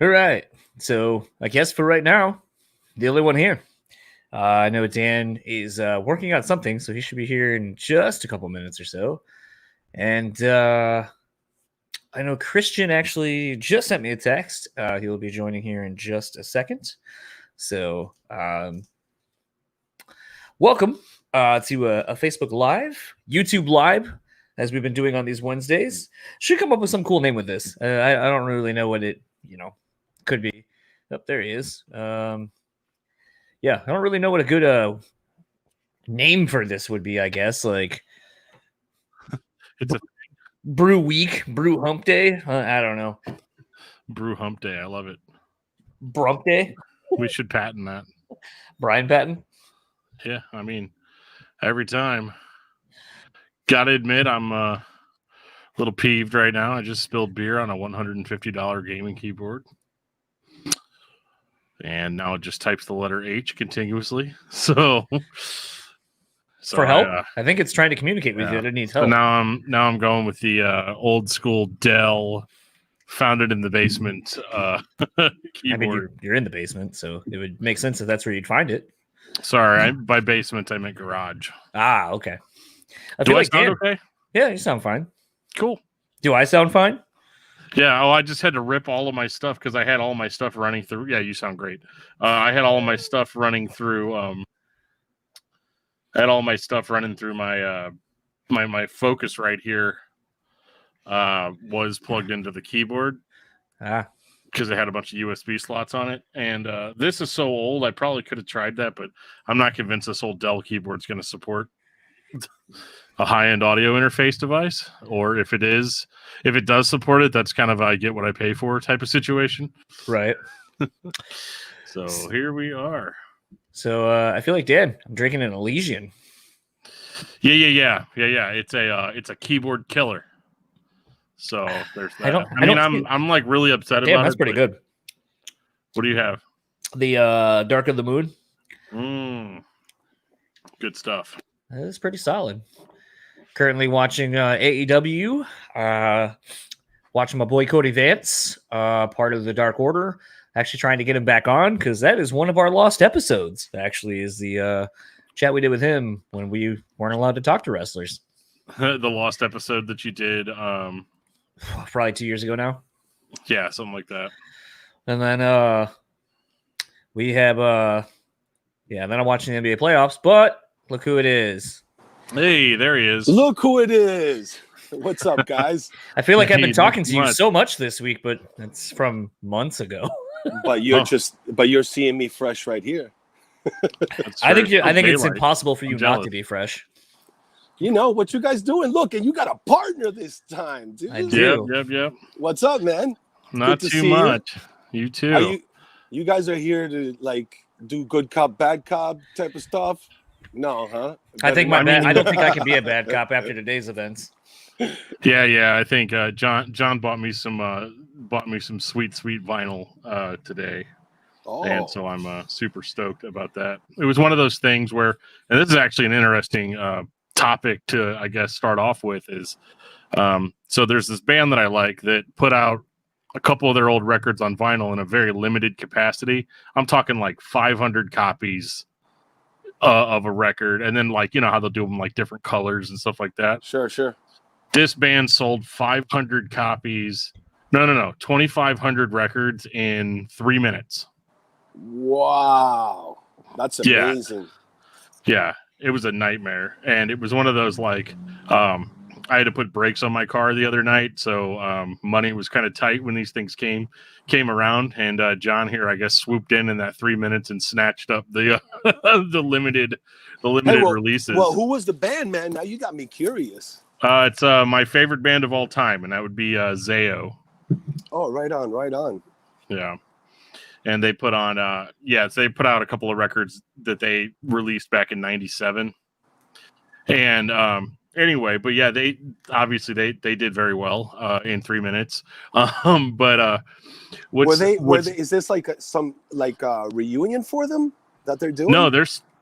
All right. So I guess for right now, the only one here. I know Dan is working on something, so he should be here in just a couple minutes or so. And I know Christian actually just sent me a text. He will be joining here in just a second. So welcome to a Facebook Live, YouTube Live, as we've been doing on these Wednesdays. Should come up with some cool name with this. I don't really know what it could be. Oh, there he is. Yeah, I don't really know what a good name for this would be. I guess like it's a Brew Week, Brew Hump Day. I don't know. Brew Hump Day. I love it. Brump Day. We should patent that. Brian Patton. Yeah, I mean, every time. Gotta admit, I'm a little peeved right now. I just spilled beer on a $150 gaming keyboard. And now it just types the letter H continuously. So for help, I think it's trying to communicate with you that it needs help. So now I'm going with the old school Dell, founded in the basement keyboard. I mean, you're in the basement, so it would make sense if that's where you'd find it. Sorry, by basement I meant garage. Ah, okay. Do I sound okay? Yeah, you sound fine. Cool. Do I sound fine? Yeah. Oh, I just had to rip all of my stuff because I had all my stuff running through. Yeah, you sound great. I had all of my stuff running through. My my Focus right here. Was plugged into the keyboard. Because it had a bunch of USB slots on it. And this is so old, I probably could have tried that, but I'm not convinced this old Dell keyboard is going to support a high-end audio interface device. Or if it does support it, that's kind of I get what I pay for type of situation. Right. So here we are. So I feel like, Dan, I'm drinking an Elysian. Yeah. It's a keyboard killer. So there's that. I'm like really upset about it. That's pretty good. What do you have? The Dark of the Moon. Good stuff. That is pretty solid. Currently watching AEW. Watching my boy Cody Vance, part of the Dark Order. Actually trying to get him back on because that is one of our lost episodes. Actually, is the chat we did with him when we weren't allowed to talk to wrestlers. The lost episode that you did probably 2 years ago now. Yeah, something like that. And then we have then I'm watching the NBA playoffs, but look who it is. Hey, there he is. Look who it is. What's up, guys? I feel like I've been talking to you so much this week, but it's from months ago. But you're seeing me fresh right here. I think it's impossible for you not to be fresh. You know what you guys doing? Look, and you got a partner this time, dude. I do. Yep. What's up, man? Not too much. You too. You guys are here to like do good cop, bad cop type of stuff? No, huh? I don't think I can be a bad cop after today's events. Yeah. I think John bought me some sweet vinyl today. Oh. And so I'm super stoked about that. It was one of those things where, and this is actually an interesting topic to, I guess, start off with is, so there's this band that I like that put out a couple of their old records on vinyl in a very limited capacity. I'm talking like 500 copies of a record. And then like, you know how they'll do them like different colors and stuff like that. Sure. This band sold 500 copies. No, 2,500 records in 3 minutes. Wow. That's amazing. Yeah, it was a nightmare. And it was one of those like, I had to put brakes on my car the other night. So money was kind of tight when these things came around. And John here, I guess, swooped in that 3 minutes and snatched up the the limited releases. Well, who was the band, man? Now you got me curious. It's my favorite band of all time, and that would be Zayo. Oh, right on. Yeah. And they put on, they put out a couple of records that they released back in '97. And anyway, but yeah, they obviously they did very well in 3 minutes. But is this like some reunion for them that they're doing?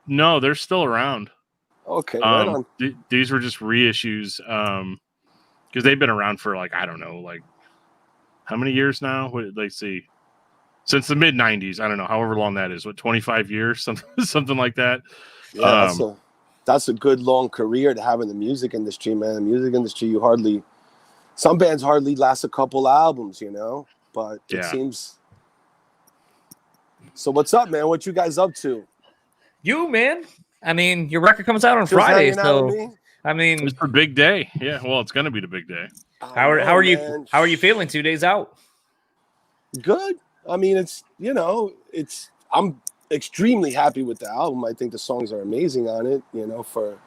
No, they're still around. Okay, right on. These were just reissues because they've been around for like I don't know, like how many years now? Let's see. since the mid 90s. I don't know, however long that is. What, 25 years, something like that. Yeah, that's a good long career to have in the music industry, man. Music industry, some bands hardly last a couple albums, you know. But it seems. So what's up, man? What you guys up to? You, man. I mean, your record comes out on Friday, so I mean, it's a big day. Yeah, well, it's gonna be the big day. How are you? How are you feeling 2 days out? Good. I mean, I'm extremely happy with the album. I think the songs are amazing on it. You know, for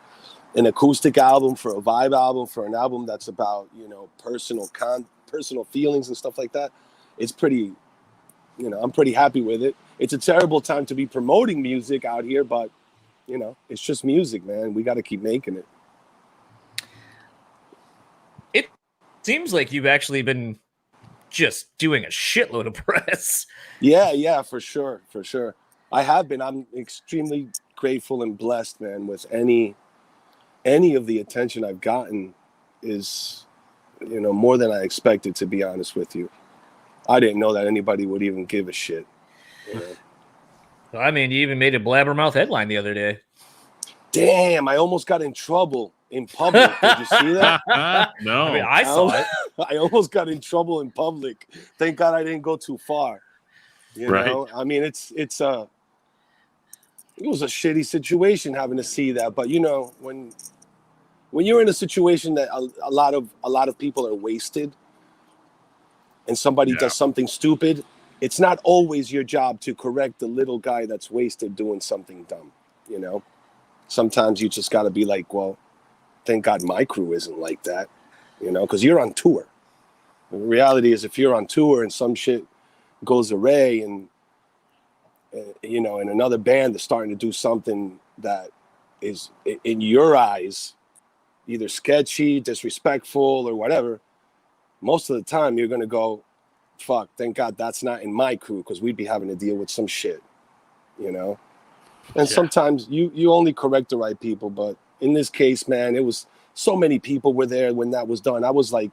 an acoustic album, for a vibe album, for an album that's about, you know, personal feelings and stuff like that. It's pretty. You know, I'm pretty happy with it. It's a terrible time to be promoting music out here, but, you know, it's just music, man. We got to keep making it. It seems like you've actually been just doing a shitload of press. Yeah, for sure. I have been. I'm extremely grateful and blessed, man, with any of the attention I've gotten is, you know, more than I expected, to be honest with you. I didn't know that anybody would even give a shit. You know? Well, I mean, you even made a blabbermouth headline the other day. Damn, I almost got in trouble in public. Did you see that? No. I mean, I saw it. I almost got in trouble in public. Thank God I didn't go too far. You know? I mean, it was a shitty situation having to see that. But, you know, when you're in a situation that a lot of people are wasted, and somebody does something stupid, it's not always your job to correct the little guy that's wasted doing something dumb, you know? Sometimes you just got to be like, well, thank God my crew isn't like that, you know, because you're on tour. The reality is, if you're on tour and some shit goes awry and, you know, and another band is starting to do something that is, in your eyes, either sketchy, disrespectful, or whatever, most of the time you're going to go, fuck, thank God that's not in my crew, because we'd be having to deal with some shit, you know? And sometimes you only correct the right people. But in this case, man, it was so many people were there when that was done. I was like,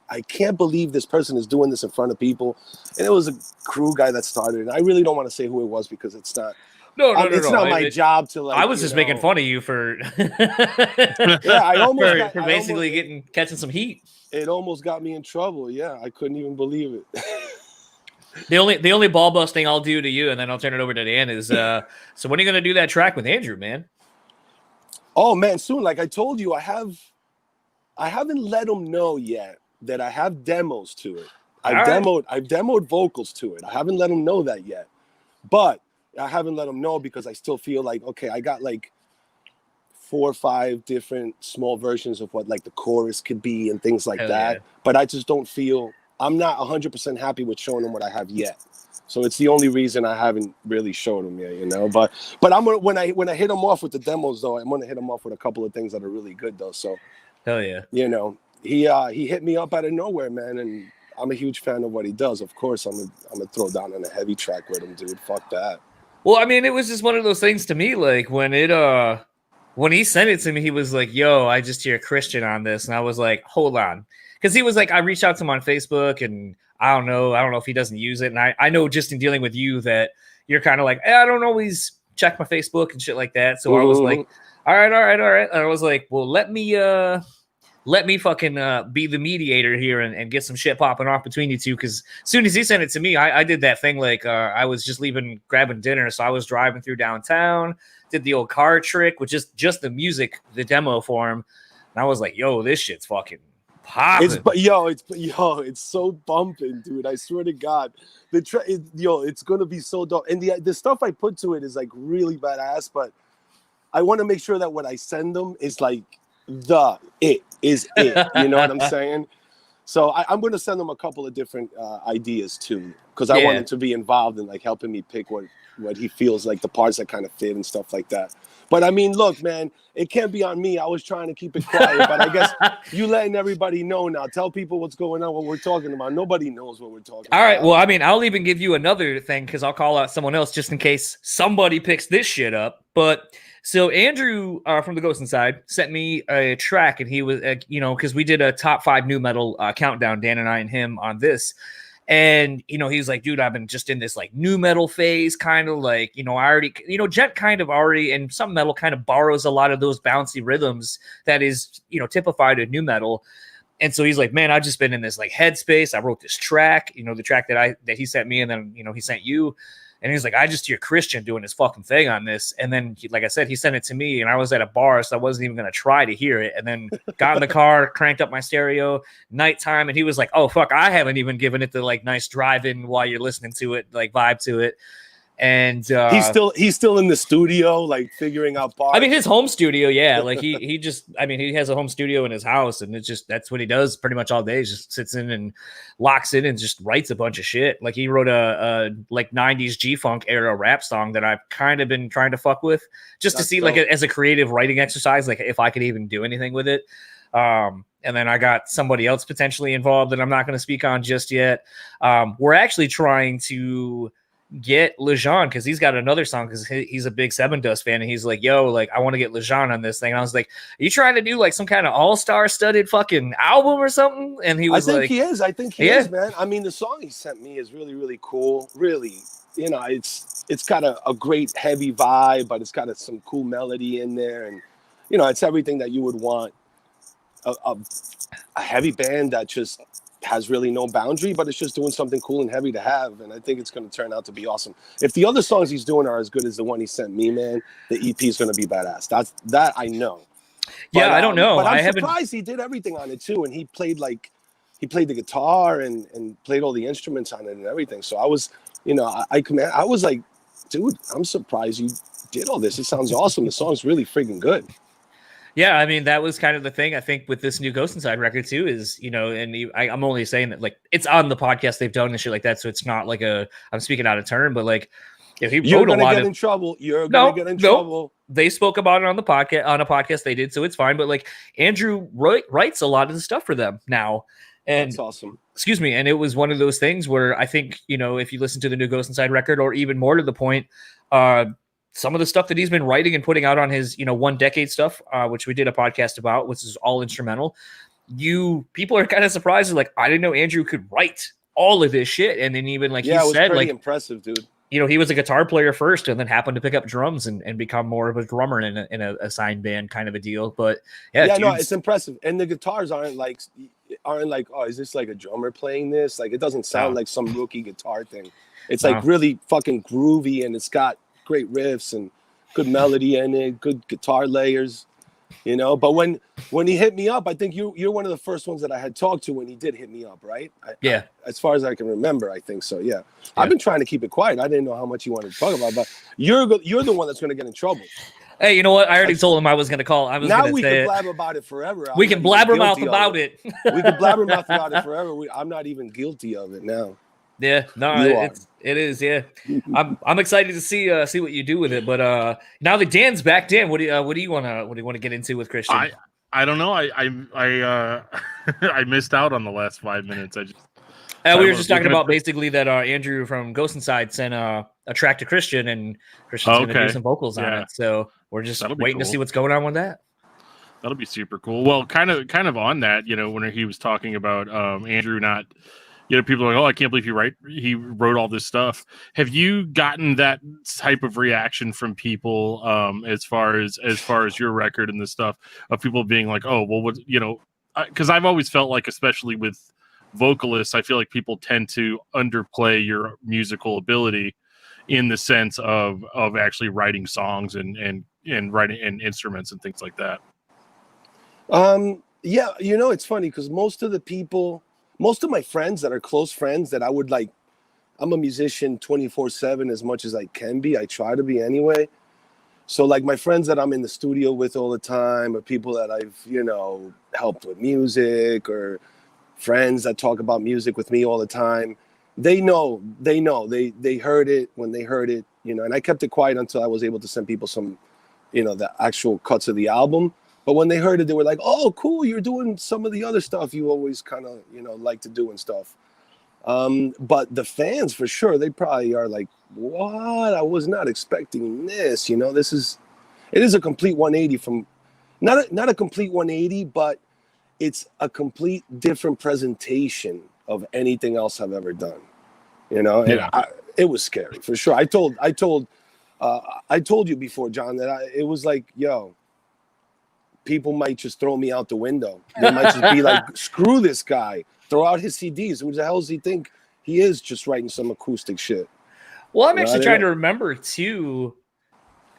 I can't believe this person is doing this in front of people. And it was a crew guy that started it. I really don't want to say who it was because it's not. It's not my job to, like. I was just making fun of you for. I almost catching some heat. It almost got me in trouble. Yeah, I couldn't even believe it. The only ball busting I'll do to you, and then I'll turn it over to Dan, is so when are you gonna do that track with Andrew, man? Oh man, soon. Like I told you, I haven't let him know yet that I have demos to it. I've demoed vocals to it. I haven't let him know that yet, but I haven't let him know because I still feel like, okay, I got like 4 or 5 different small versions of what like the chorus could be and things like that. Yeah. But I just don't feel, I'm not 100% happy with showing him what I have yet. So it's the only reason I haven't really showed him yet, you know. But I'm gonna, when I hit him off with the demos though, I'm gonna hit him off with a couple of things that are really good though. So hell yeah, you know, he hit me up out of nowhere, man, and I'm a huge fan of what he does. Of course, I'm gonna throw down on a heavy track with him, dude. Fuck that. Well, I mean, it was just one of those things to me, like when he sent it to me, he was like, yo, I just hear Cristian on this. And I was like, hold on. Because he was like, I reached out to him on Facebook and I don't know if he doesn't use it. And I know just in dealing with you that you're kind of like, I don't always check my Facebook and shit like that. So I was like, all right. And I was like, well, let me fucking be the mediator here and get some shit popping off between you two. Because as soon as he sent it to me, I did that thing like I was just grabbing dinner. So I was driving through downtown, did the old car trick with just the music, the demo for him. And I was like, yo, this shit's fucking popping. It's so bumping, dude. I swear to God. It's going to be so dope. And the stuff I put to it is like really badass. But I want to make sure that what I send them is like, it you know what I'm saying? So I'm going to send them a couple of different ideas too, because I want him to be involved in like helping me pick what he feels like the parts that kind of fit and stuff like that. But I mean, look, man, it can't be on me. I was trying to keep it quiet, but I guess you letting everybody know now. Tell people what's going on, what we're talking about. Nobody knows what we're talking about. All right. Well, I mean, I'll even give you another thing because I'll call out someone else just in case somebody picks this shit up. But so Andrew from the Ghost Inside sent me a track, and he was, because we did a top 5 new metal countdown, Dan and I and him on this. And, he's like, dude, I've been just in this like new metal phase, kind of like, I already, Jet kind of already, and some metal kind of borrows a lot of those bouncy rhythms that is, typified in new metal. And so he's like, man, I've just been in this like headspace. I wrote this track, the track that he sent me, and then, he sent you. And he's like, I just hear Cristian doing his fucking thing on this. And then, like I said, he sent it to me, and I was at a bar, so I wasn't even going to try to hear it. And then got in the car, cranked up my stereo, nighttime, and he was like, oh, fuck, I haven't even given it the, like, nice drive-in while you're listening to it, like, vibe to it. And he's still in the studio, like figuring out parts. I mean, his home studio, yeah. Like he just, I mean, he has a home studio in his house, and it's just that's what he does pretty much all day. He just sits in and locks in and just writes a bunch of shit. Like he wrote a like 90s G-Funk era rap song that I've kind of been trying to fuck with, just to see like as a creative writing exercise, like if I could even do anything with it. And then I got somebody else potentially involved that I'm not going to speak on just yet. We're actually trying to get Lejean, because he's got another song, because he's a big Seven Dust fan, and he's like, yo, like I want to get Lejean on this thing. And I was like, are you trying to do like some kind of all-star studded fucking album or something? And he was like, I think he is, man. I mean, the song he sent me is really, really cool. Really, it's got a great heavy vibe, but it's got some cool melody in there, and it's everything that you would want a heavy band that just has really no boundary, but it's just doing something cool and heavy to have. And I think it's going to turn out to be awesome. If the other songs he's doing are as good as the one he sent me, man, the EP is going to be badass. That I know. Yeah, but, I don't know. But I'm surprised he did everything on it too. And he played the guitar and played all the instruments on it and everything. So I was, I was like, dude, I'm surprised you did all this. It sounds awesome. The song's really freaking good. Yeah, I mean, that was kind of the thing, I think, with this new Ghost Inside record, too, is, and I'm only saying that, like, it's on the podcast they've done and shit like that, so it's not like I'm speaking out of turn, but, like, if he wrote a lot of... You're going to get in trouble. They spoke about it on a podcast they did, so it's fine, but, like, Andrew writes a lot of the stuff for them now. And that's awesome. Excuse me, and it was one of those things where I think, if you listen to the new Ghost Inside record, or even more to the point, some of the stuff that he's been writing and putting out on his, 1 decade stuff, which we did a podcast about, which is all instrumental. People are kind of surprised. Like, I didn't know Andrew could write all of this shit. And then even like he said, like, impressive, dude. He was a guitar player first, and then happened to pick up drums and become more of a drummer in a signed band kind of a deal. But no, it's impressive. And the guitars aren't like, oh, is this like a drummer playing this? Like, it doesn't sound like some rookie guitar thing. It's like really fucking groovy, and it's got great riffs and good melody in it, good guitar layers, But when he hit me up, I think you're one of the first ones that I had talked to when he did hit me up, right? As far as I can remember, I think so. Yeah. I've been trying to keep it quiet. I didn't know how much you wanted to talk about, but you're the one that's going to get in trouble. Hey, you know what? I already told him I was going to call. Now we can blabber about it forever. We can blabbermouth about it. We can blabbermouth about it forever. I'm not even guilty of it now. Yeah, no, it is. Yeah, I'm excited to see what you do with it. But now that Dan's back, Dan, what do you want to get into with Cristian? I don't know. I missed out on the last 5 minutes. We were just talking about basically that Andrew from Ghost Inside sent a track to Cristian, and Christian's going to do some vocals on it. So we're just waiting to see what's going on with that. That'll be super cool. Well, kind of on that, when he was talking about Andrew not. People are like, oh, I can't believe he wrote all this stuff. Have you gotten that type of reaction from people as far as your record and this stuff, of people being like, oh, well, what, because I've always felt like, especially with vocalists, I feel like people tend to underplay your musical ability in the sense of actually writing songs and writing and instruments and things like that. Yeah, it's funny because most of my friends that are close friends that I would like, I'm a musician 24/7 as much as I can be. I try to be anyway. So like my friends that I'm in the studio with all the time, or people that I've, helped with music, or friends that talk about music with me all the time, they heard it when they heard it, and I kept it quiet until I was able to send people some, the actual cuts of the album. But when they heard it, they were like, oh, cool, you're doing some of the other stuff you always kind of, like to do and stuff. But the fans, for sure, they probably are like, what? I was not expecting this. It is a complete 180 from, not a complete 180, but it's a complete different presentation of anything else I've ever done. You know, and Yeah. it was scary for sure. I told you before, John, that it was like, yo, people might just throw me out the window. They might just be like, screw this guy, throw out his CDs. Who the hell does he think he is, just writing some acoustic shit? Well, I'm actually trying to remember too.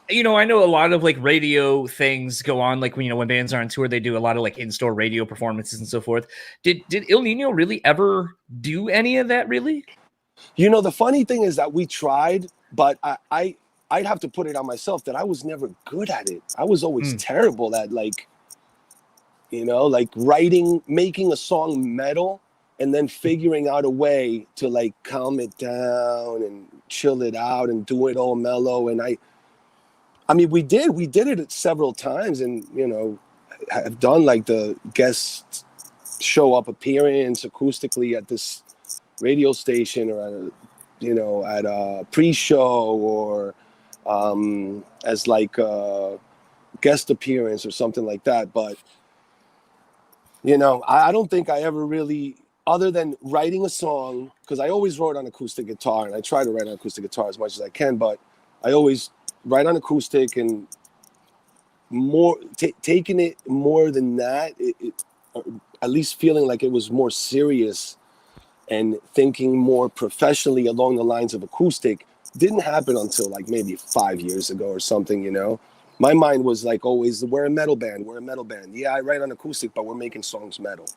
You know, I know a lot of like radio things go on, like when, you know, when bands are on tour, they do a lot of like in-store radio performances and so forth. Did ILL Nino really ever do any of that, really? You know, the funny thing is that we tried, but I'd have to put it on myself that I was never good at it. I was always terrible at, like, you know, like making a song metal and then figuring out a way to like calm it down and chill it out and do it all mellow. And I mean, we did it several times, and, you know, I've done like the guest show up appearance acoustically at this radio station, or at a pre-show, or as like a guest appearance or something like that. But, you know, I don't think I ever really, other than writing a song, because I always wrote on acoustic guitar, and I try to write on acoustic guitar as much as I can, but I always write on acoustic, and more taking it more than that, at least feeling like it was more serious and thinking more professionally along the lines of acoustic, didn't happen until like maybe 5 years ago or something. You know, my mind was like always, we're a metal band. Yeah, I write on acoustic, but we're making songs metal,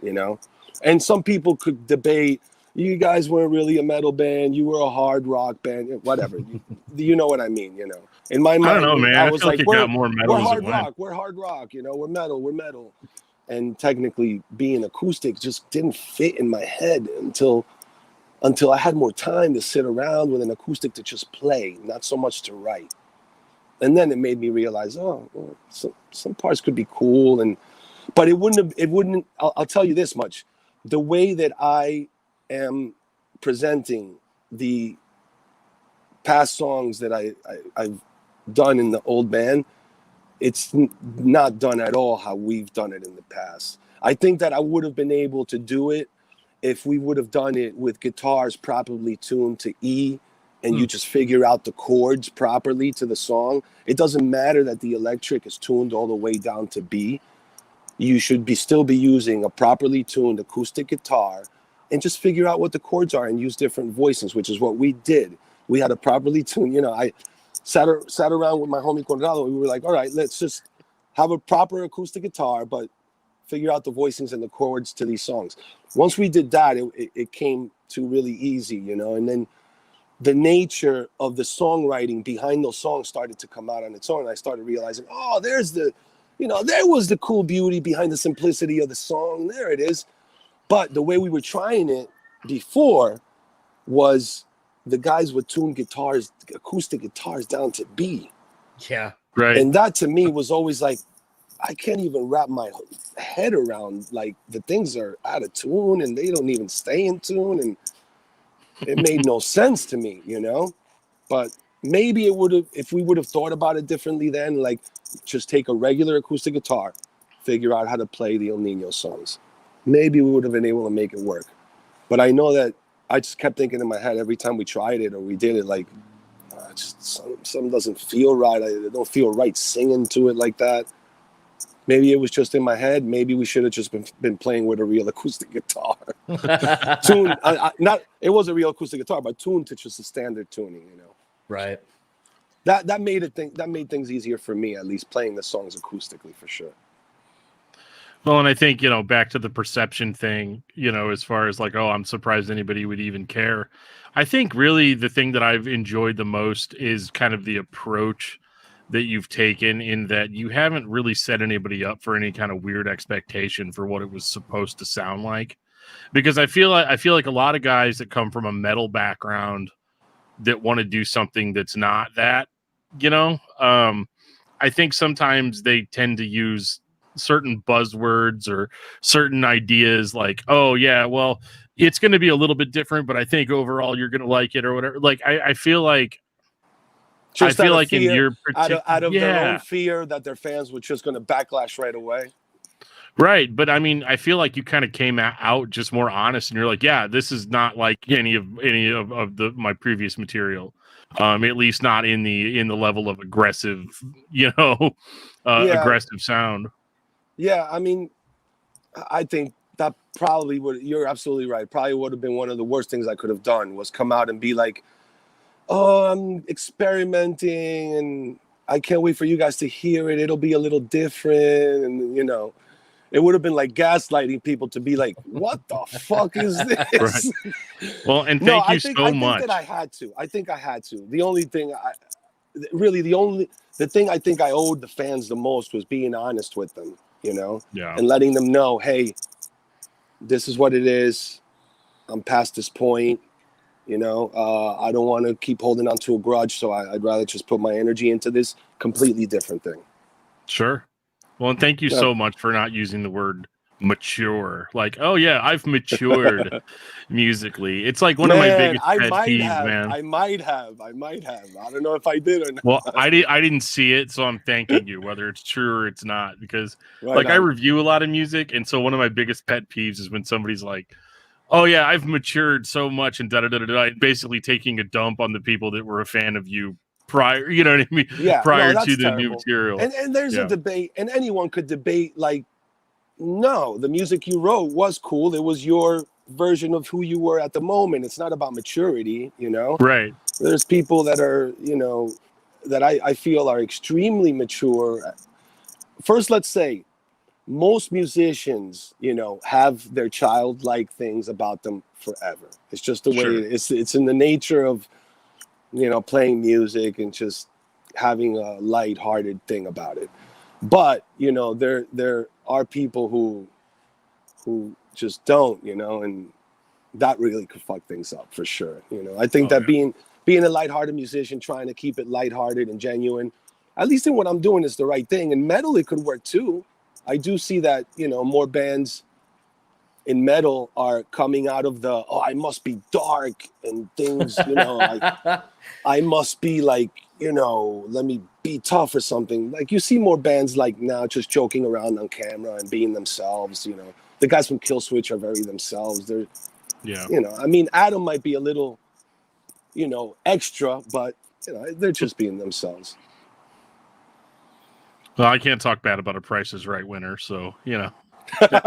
you know? And some people could debate, you guys weren't really a metal band, you were a hard rock band, whatever. You know what I mean, you know? In my mind, I don't know, man. I was like, we're hard rock, we're hard rock, you know, we're metal. And technically being acoustic just didn't fit in my head until I had more time to sit around with an acoustic to just play, not so much to write. And then it made me realize, well, some parts could be cool, but it wouldn't. I'll tell you this much: the way that I am presenting the past songs that I've done in the old band, it's not done at all how we've done it in the past. I think that I would have been able to do it if we would have done it with guitars properly tuned to E, and you just figure out the chords properly to the song. It doesn't matter that the electric is tuned all the way down to B. You should still be using a properly tuned acoustic guitar and just figure out what the chords are and use different voicings, which is what we did. We had a properly tuned, you know, I sat around with my homie Conrado, and we were like, all right, let's just have a proper acoustic guitar, but figure out the voicings and the chords to these songs. Once we did that, it came to really easy, you know, and then the nature of the songwriting behind those songs started to come out on its own. And I started realizing, oh, there was the cool beauty behind the simplicity of the song. There it is. But the way we were trying it before was the guys would tune guitars, acoustic guitars down to B. Yeah. Right. And that to me was always like, I can't even wrap my head around, like, the things are out of tune and they don't even stay in tune. And it made no sense to me, you know? But maybe it would have, if we would have thought about it differently then, like, just take a regular acoustic guitar, figure out how to play the ILL Nino songs. Maybe we would have been able to make it work. But I know that I just kept thinking in my head every time we tried it or we did it, like, just something doesn't feel right. I don't feel right singing to it like that. Maybe it was just in my head. Maybe we should have just been playing with a real acoustic guitar. Tuned, it was a real acoustic guitar, but tuned to just a standard tuning, you know. Right. That made things easier for me, at least playing the songs acoustically, for sure. Well, and I think, you know, back to the perception thing, you know, as far as like, oh, I'm surprised anybody would even care. I think really the thing that I've enjoyed the most is kind of the approach that you've taken, in that you haven't really set anybody up for any kind of weird expectation for what it was supposed to sound like. Because I feel like a lot of guys that come from a metal background that want to do something that's not that, you know, I think sometimes they tend to use certain buzzwords or certain ideas like, oh yeah, well, it's going to be a little bit different, but I think overall you're going to like it or whatever. Like, I feel like, just I feel like fear, in your out of their own fear that their fans were just going to backlash right away. Right, but I mean, I feel like you kind of came out just more honest, and you're like, yeah, this is not like any of my previous material, at least not in the level of aggressive, aggressive sound. Yeah, I mean, I think that probably would. You're absolutely right. Probably would have been one of the worst things I could have done was come out and be like, "Oh, I'm experimenting, and I can't wait for you guys to hear it. It'll be a little different," and it would have been like gaslighting people to be like, "What the fuck is this?" Right. Well, and thank you so much. I think that I had to. I think I had to. The only thing the thing I think I owed the fans the most was being honest with them, and letting them know, hey, this is what it is. I'm past this point. I don't want to keep holding on to a grudge, so I'd rather just put my energy into this completely different thing. Sure. Well, and thank you so much for not using the word mature. Like, oh yeah, I've matured musically. It's like one of my biggest pet peeves, man. I might have. I don't know if I did or not. Well, I didn't see it, so I'm thanking you, whether it's true or it's not, because I review a lot of music, and so one of my biggest pet peeves is when somebody's like, oh yeah, I've matured so much, and basically taking a dump on the people that were a fan of you prior, you know what I mean? Yeah, prior to the new material. And there's a debate, and anyone could debate, like, no, the music you wrote was cool. It was your version of who you were at the moment. It's not about maturity, Right. There's people that are, that I feel are extremely mature. First, let's say most musicians, have their childlike things about them forever. It's just the way it's in the nature of, playing music and just having a lighthearted thing about it. But, there are people who just don't, and that really could fuck things up for sure. I think being a lighthearted musician, trying to keep it lighthearted and genuine, at least in what I'm doing, is the right thing. And metal, it could work too. I do see that, more bands in metal are coming out of the, I must be dark and things, I must be like, let me be tough or something. Like, you see more bands like now just joking around on camera and being themselves. The guys from Killswitch are very themselves. They're, I mean, Adam might be a little, extra, but they're just being themselves. Well, I can't talk bad about a Price is Right winner, so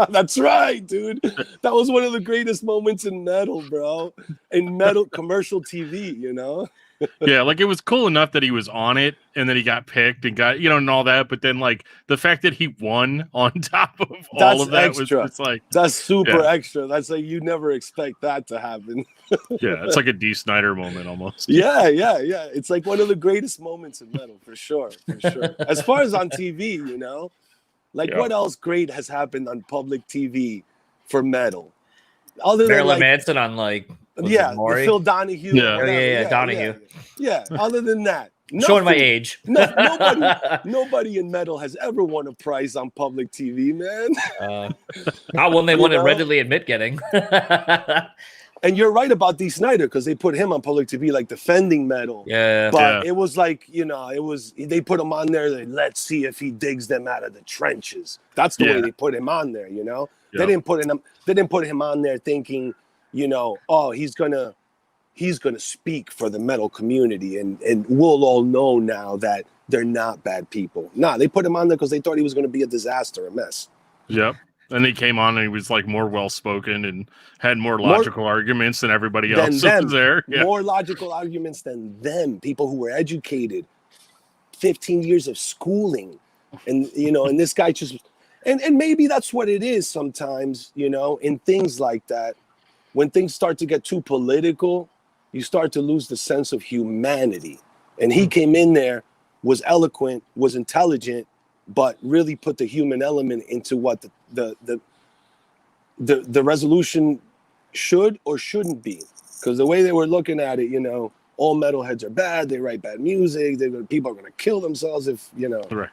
That's right, dude. That was one of the greatest moments in metal, bro. In metal commercial TV, Yeah, like, it was cool enough that he was on it and that he got picked and got, and all that, but then, like, the fact that he won on top of all of that extra. Was just like, that's super extra. That's like, you never expect that to happen. Yeah, it's like a D. Snyder moment almost. Yeah. It's like one of the greatest moments in metal, for sure. As far as on TV, what else great has happened on public TV for metal? Other Marilyn Manson on the Phil Donahue. Yeah, Donahue. Yeah. Other than that, showing my age. Nobody in metal has ever won a prize on public TV, man. Not one they want to readily admit getting. And you're right about D. Snyder, because they put him on public TV, like, defending metal. Yeah. But it was like, they put him on there. Like, let's see if he digs them out of the trenches. That's the way they put him on there. Yeah. They didn't put him on there thinking, he's gonna speak for the metal community, and we'll all know now that they're not bad people. Nah, they put him on there because they thought he was gonna be a disaster, a mess. Yep. And he came on and he was like more well-spoken and had more logical arguments than everybody else was there. Yeah. More logical arguments than them. People who were educated, 15 years of schooling. And, and this guy just, and maybe that's what it is sometimes, in things like that. When things start to get too political, you start to lose the sense of humanity. And he came in there, was eloquent, was intelligent, but really put the human element into what the resolution should or shouldn't be. Because the way they were looking at it, all metalheads are bad. They write bad music. People are going to kill themselves if, Right.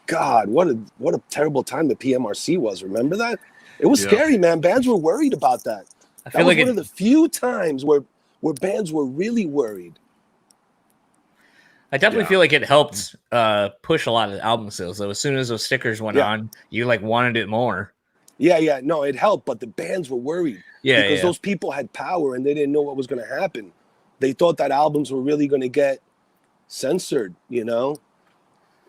God, what a terrible time the PMRC was. Remember that? It was scary, man. Bands were worried about that. That was one of the few times where bands were really worried. I definitely feel like it helped push a lot of album sales. So as soon as those stickers went on, you like wanted it more. Yeah. No, it helped, but the bands were worried. Because those people had power and they didn't know what was going to happen. They thought that albums were really going to get censored, you know?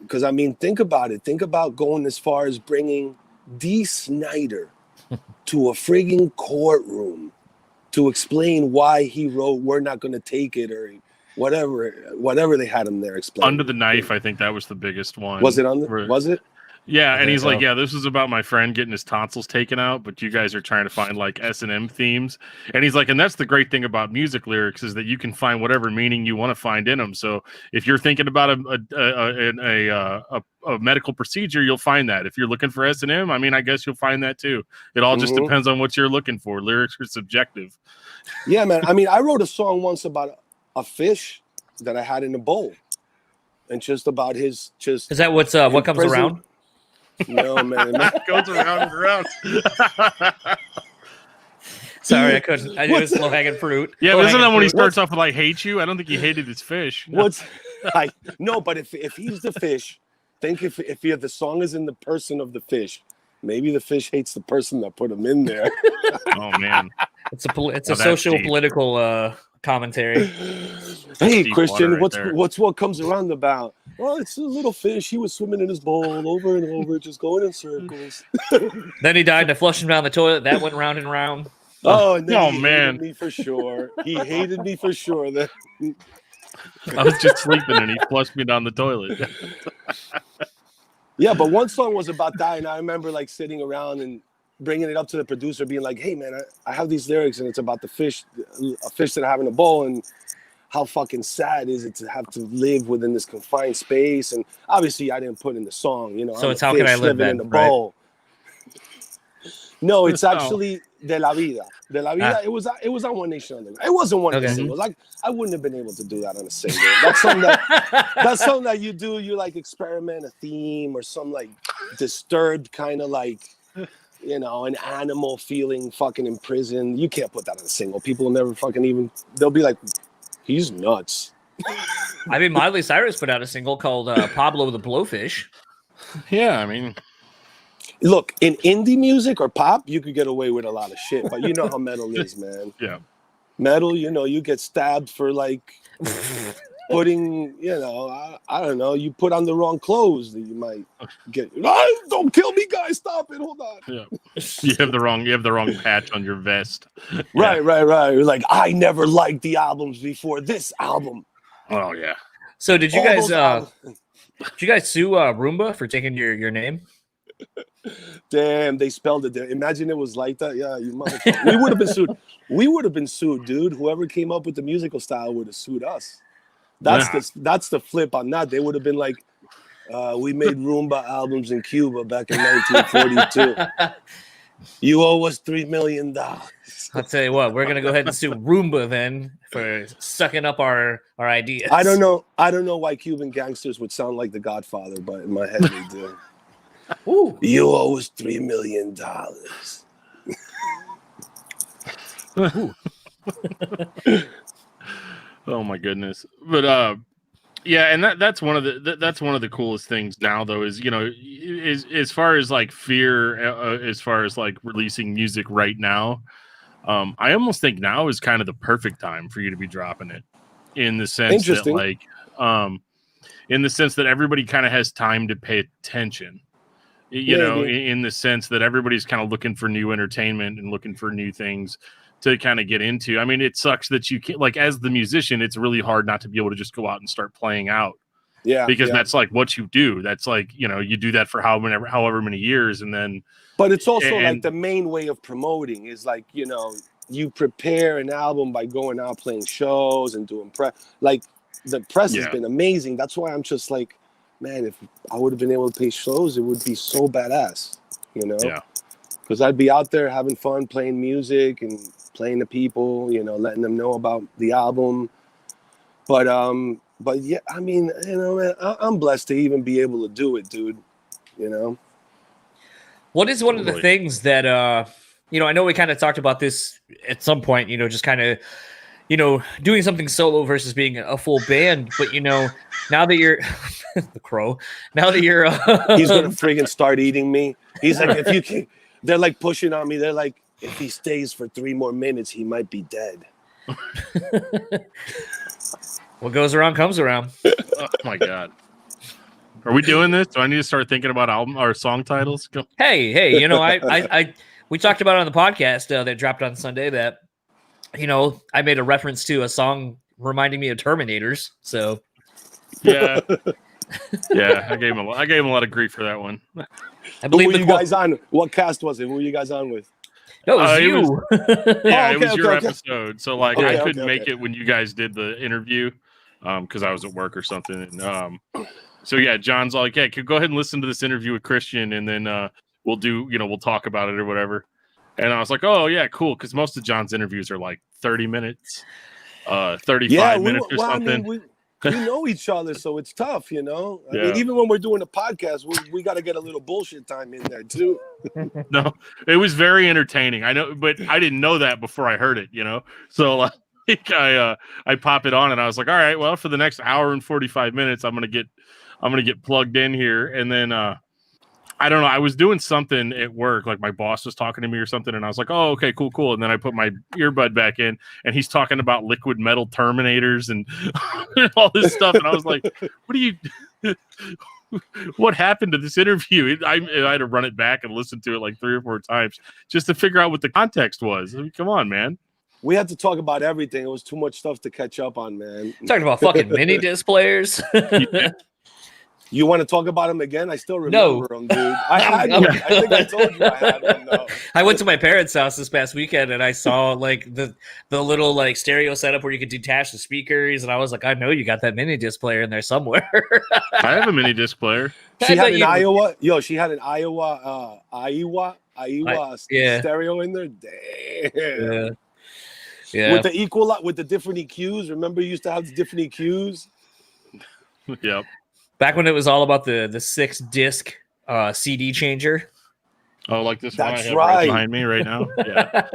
Because, I mean, think about it. Think about going as far as bringing Dee Snider to a frigging courtroom to explain why he wrote "We're Not Gonna Take It" or whatever they had him there explaining. Under the Knife, I think that was the biggest one. Was it was it? Yeah, and he's like, yeah, this is about my friend getting his tonsils taken out, but you guys are trying to find like S&M themes. And he's like, and that's the great thing about music lyrics is that you can find whatever meaning you want to find in them. So if you're thinking about a medical procedure, you'll find that. If you're looking for S&M, I mean, I guess you'll find that too. It all just depends on what you're looking for. Lyrics are subjective. Yeah, man. I mean, I wrote a song once about a fish that I had in a bowl, and just about his Is that what comes around? No, man. It goes around and around. Sorry, I couldn't. I knew it was low-hanging fruit. Yeah, but isn't that when he starts off with "I hate you"? I don't think he hated his fish. No, but if he's the fish, think if the song is in the person of the fish, maybe the fish hates the person that put him in there. Oh man, it's a social political commentary. Hey, Cristian, what's what comes around about? Well, it's a little fish. He was swimming in his bowl over and over, just going in circles. Then he died. I flushed him down the toilet. That went round and round. Oh, and then he man, hated me for sure. He hated me for sure. Then I was just sleeping and he flushed me down the toilet. Yeah, but one song was about that, and I remember like sitting around and bringing it up to the producer, being like, "Hey, man, I have these lyrics, and it's about a fish that I have in a bowl, and how fucking sad is it to have to live within this confined space?" And obviously, I didn't put in the song, you know. So it's how can I live then, in the bowl? No, it's actually De La Vida. De La Vida. It was on One Nation Under. It wasn't one of the singles. Like I wouldn't have been able to do that on a single. That's something that you do. You like experiment a theme or some like disturbed kind of like, you know, an animal feeling fucking in prison. You can't put that on a single. People will never fucking even. They'll be like, he's nuts. I mean, Miley Cyrus put out a single called Pablo the Blowfish. Yeah, I mean. Look, in indie music or pop, you could get away with a lot of shit, but you know how metal is, man. Yeah. Metal, you know, you get stabbed for like putting, you know, I don't know, you put on the wrong clothes that you might get. Oh, don't kill me, guys! Stop it! Hold on. Yeah. You have the wrong patch on your vest. Right. You're like, I never liked the albums before this album. Oh yeah. So did you guys sue Roomba for taking your name? Damn, they spelled it there. Imagine it was like that. Yeah, you motherfucker. We would have been sued. We would have been sued, dude. Whoever came up with the musical style would have sued us. That's the flip on that. They would have been like, we made Roomba albums in Cuba back in 1942. You owe us $3 million. I'll tell you what, we're gonna go ahead and sue Roomba then for sucking up our ideas. I don't know why Cuban gangsters would sound like The Godfather, but in my head they do. Ooh. You owe us $3 million. Oh my goodness! But yeah, and that's one of the coolest things now, though, is, you know, is as far as like fear, as far as like releasing music right now. I almost think now is kind of the perfect time for you to be dropping it, in the sense that like, in the sense that everybody kind of has time to pay attention. You know, in the sense that everybody's kind of looking for new entertainment and looking for new things to kind of get into. I mean, it sucks that you can't, like, as the musician, it's really hard not to be able to just go out and start playing out. Yeah. Because that's like what you do. That's like, you know, you do that for however many years, and then. But it's also like the main way of promoting is like, you know, you prepare an album by going out playing shows and doing press. Like the press has been amazing. That's why I'm just like, man, if I would have been able to play shows, it would be so badass, you know? Yeah. Because I'd be out there having fun, playing music and playing to people, you know, letting them know about the album. But yeah, I mean, you know, man, I'm blessed to even be able to do it, dude. You know? What is one of the things that, you know, I know we kind of talked about this at some point, you know, just kind of, doing something solo versus being a full band. But now that you're the crow, now that you're he's gonna friggin' start eating me. He's like, if you can, they're like pushing on me. They're like, if he stays for 3 more minutes, he might be dead. What goes around comes around. Oh my god. Are we doing this? Do I need to start thinking about album or song titles? Hey, we talked about it on the podcast that dropped on Sunday that I made a reference to a song reminding me of Terminators. So yeah, I gave him a lot of grief for that one. I believe who were you guys on? What cast was it? Who were you guys on with? No, it was you. It was your episode. So I couldn't make it when you guys did the interview because I was at work or something. And so yeah, John's like, yeah, go ahead and listen to this interview with Cristian, and then we'll talk about it or whatever. And I was like, oh yeah, cool, because most of John's interviews are like 30 minutes, 35 minutes or something. I mean, we know each other, so it's tough, I mean, even when we're doing a podcast, we got to get a little bullshit time in there too. No, it was very entertaining. I know, but I didn't know that before I heard it, So I pop it on, and I was like, all right, well, for the next hour and 45 minutes, I'm gonna get plugged in here, and then I don't know. I was doing something at work, like my boss was talking to me or something, and I was like, "Oh, okay, cool." And then I put my earbud back in, and he's talking about liquid metal Terminators and all this stuff, and I was like, "What are you? What happened to this interview?" I had to run it back and listen to it like 3 or 4 times just to figure out what the context was. I mean, come on, man. We had to talk about everything. It was too much stuff to catch up on, man. Talking about fucking mini disc players. You want to talk about him again? I still remember him, dude. I think I told you I had one, though. I went to my parents' house this past weekend, and I saw like the little like stereo setup where you could detach the speakers, and I was like, I know you got that mini disc player in there somewhere. I have a mini disc player. She had an Iowa. She had an Iowa stereo in there. Damn. Yeah. With the different EQs. Remember, you used to have the different EQs. Yep. Back when it was all about the 6-disc CD changer. Oh, like this one I have right behind me right now? Yeah.